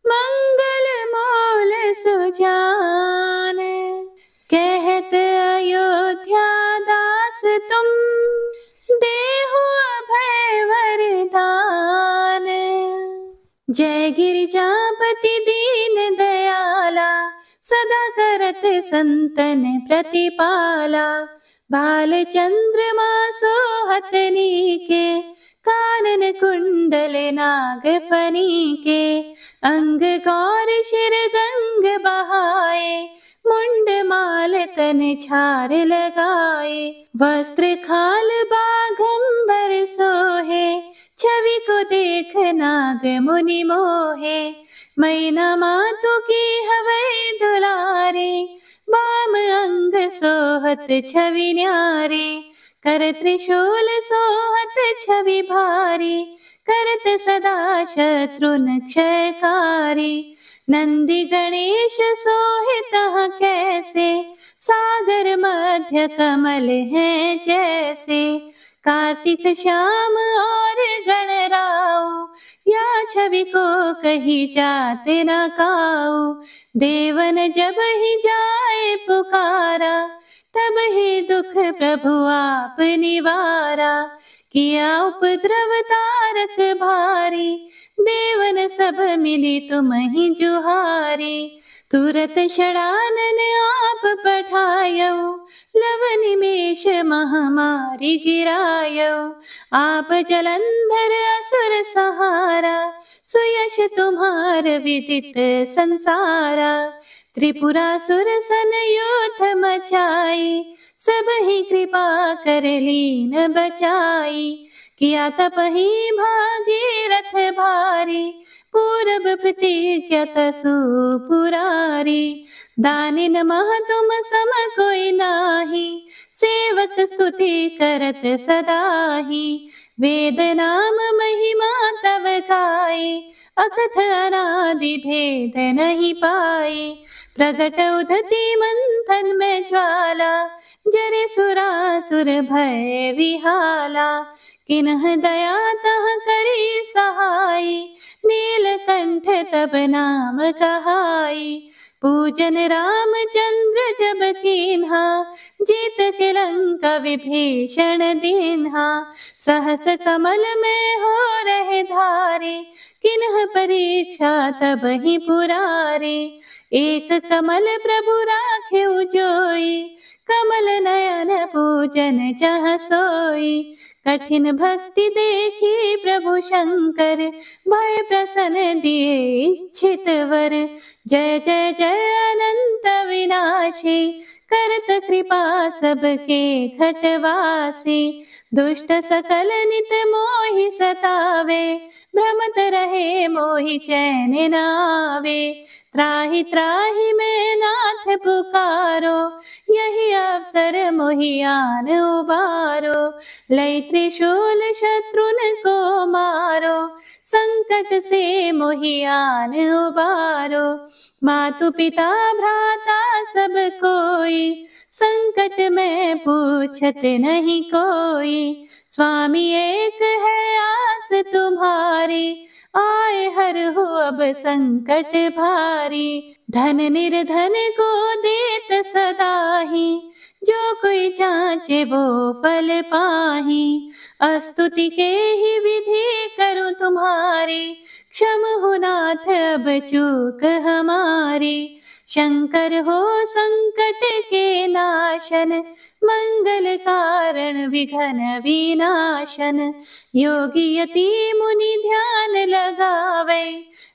S1: मंगल मूल सुजान, कहत अयोध्या दास तुम देहु अभय वरदान। जय गिरिजापति दीन दयाला, सदा करत संतन प्रतिपाला। बाल चंद्रमा सोहत नीके, कानन कुंडल नाग फनी के। अंग गौर शिर गंग बहाए, मुंड माल तन छार लगाए। वस्त्र खाल बाघंबर सोहे, छवि को देख नाग मुनि मोहे। मैना मातु की हवै दुलारे, बाम अंग सोहत छवि न्यारे। कर त्रिशूल सोहत छवि भारी, करत सदा शत्रुन क्षयकारी। नंदी गणेश सोहित कैसे, सागर मध्य कमल है जैसे। कार्तिक श्याम और गणराऊ, या छवि को कही जात न काऊ। देवन जब ही जाए पुकारा, तब ही दुख प्रभु आप निवारा। किया उपद्रव तारक भारी, देवन सब मिली तुम ही जुहारी। तुरत षडानन आप पठायो, लव निमेष महामारी गिरायो। आप जलंधर असुर सहारा, सुयश तुम्हार विदित संसारा। त्रिपुरासुर सन योथ मचाई, सब ही कृपा कर लीन बचाई। किया तप ही भागीरथ भारी, पूरब प्रतिज्ञा तसु पुरारी। दानिन मह तुम सम कोई नाही, सेवक स्तुति करत सदाही। वेद नाम महिमा तव गाई, अकथ अनादि भेद नहीं पाई। प्रगट उधती मंथन में ज्वाला, जरे सुरासुर भय विहाला। किन्ह दया तह करी सहाई, नीलकंठ तब नाम कहाई। पूजन रामचंद्र जब कीन्हा, जीत के लंका विभीषण दीन्हा। सहस कमल में हो रहे धारी, किन्ह परीक्षा तब ही पुरारी। एक कमल प्रभु राखे जोई, कमल नयन पूजन जहाँ सोई। कठिन भक्ति देखी प्रभु शंकर, भय प्रसन्न दिए इच्छित वर। जय जय जय अनंत विनाशी, करत कृपा सबके घटवासी। दुष्ट सकल नित मोहि सतावे, भ्रमत रहे मोहि चैन न आवे। त्राहि त्राहि मैं नाथ पुकारो, यही अवसर मोहि आन उबारो। लय त्रिशूल शत्रुन को मारो, संकट से मोहि आन उबारो। मातु पिता भ्राता सब कोई, संकट में पूछत नहीं कोई। स्वामी एक है आस तुम्हारी, आए हर हो अब संकट भारी। धन निर्धन को देत सदा ही, जो कोई जांचे वो फल पाही। स्तुति के ही विधि करूं तुम्हारी, क्षम हो नाथ अब चूक हमारी। शंकर हो संकट के नाशन, मंगल कारण विघ्न विनाशन। योगी यति मुनि ध्यान लगावे,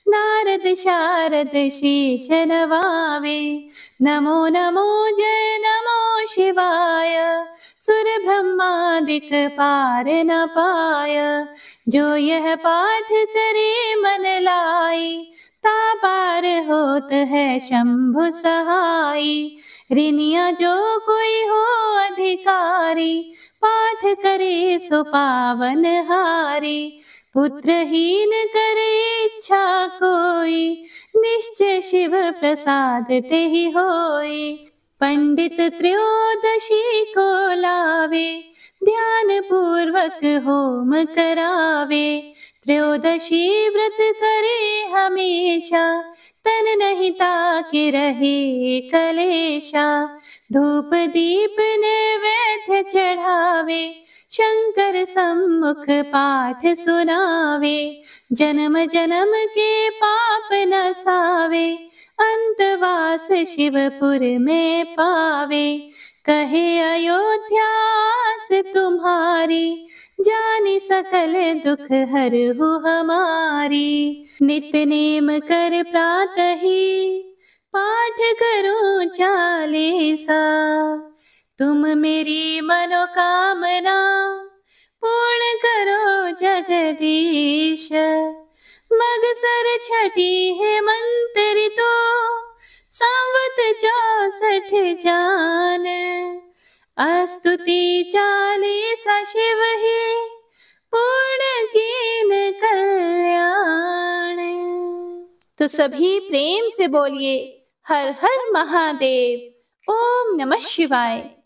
S1: नारद शारद शीश नवावे। नमो नमो जय नमो शिवाय, सुर ब्रह्मादिक पार न पाय। जो यह पाठ करे मन लाई, ता पार होत है शंभु सहाई। ऋनिया जो कोई हो अधिकारी, पाठ करे सो पावन हारी। पुत्रहीन करे इच्छा कोई, निश्चय जय शिव प्रसाद ते ही होए। पंडित त्रयोदशी को लावे, ध्यान पूर्वक होम करावे। त्रयोदशी व्रत करे हमेशा, तन नहीं ताके रहे कलेशा। धूप दीप नैवेद्य चढ़ावे, शंकर सम्मुख पाठ सुनावे। जन्म जन्म के पाप नसावे, अंतवास शिवपुर में पावे। कहे अयोध्यास तुम्हारी, जानी सकल दुख हरहु हमारी। नित्य नेम कर प्रातहि, पाठ करूं चालीसा। तुम मेरी मनोकामना, पूर्ण करो जगदीश। मगसर छठी हेमंत ऋतु, संवत 64 जान। स्तुति 40 शिव ही, पूर्ण कीन कल्याण। तो सभी प्रेम से बोलिए हर हर महादेव। ओम नमः शिवाय।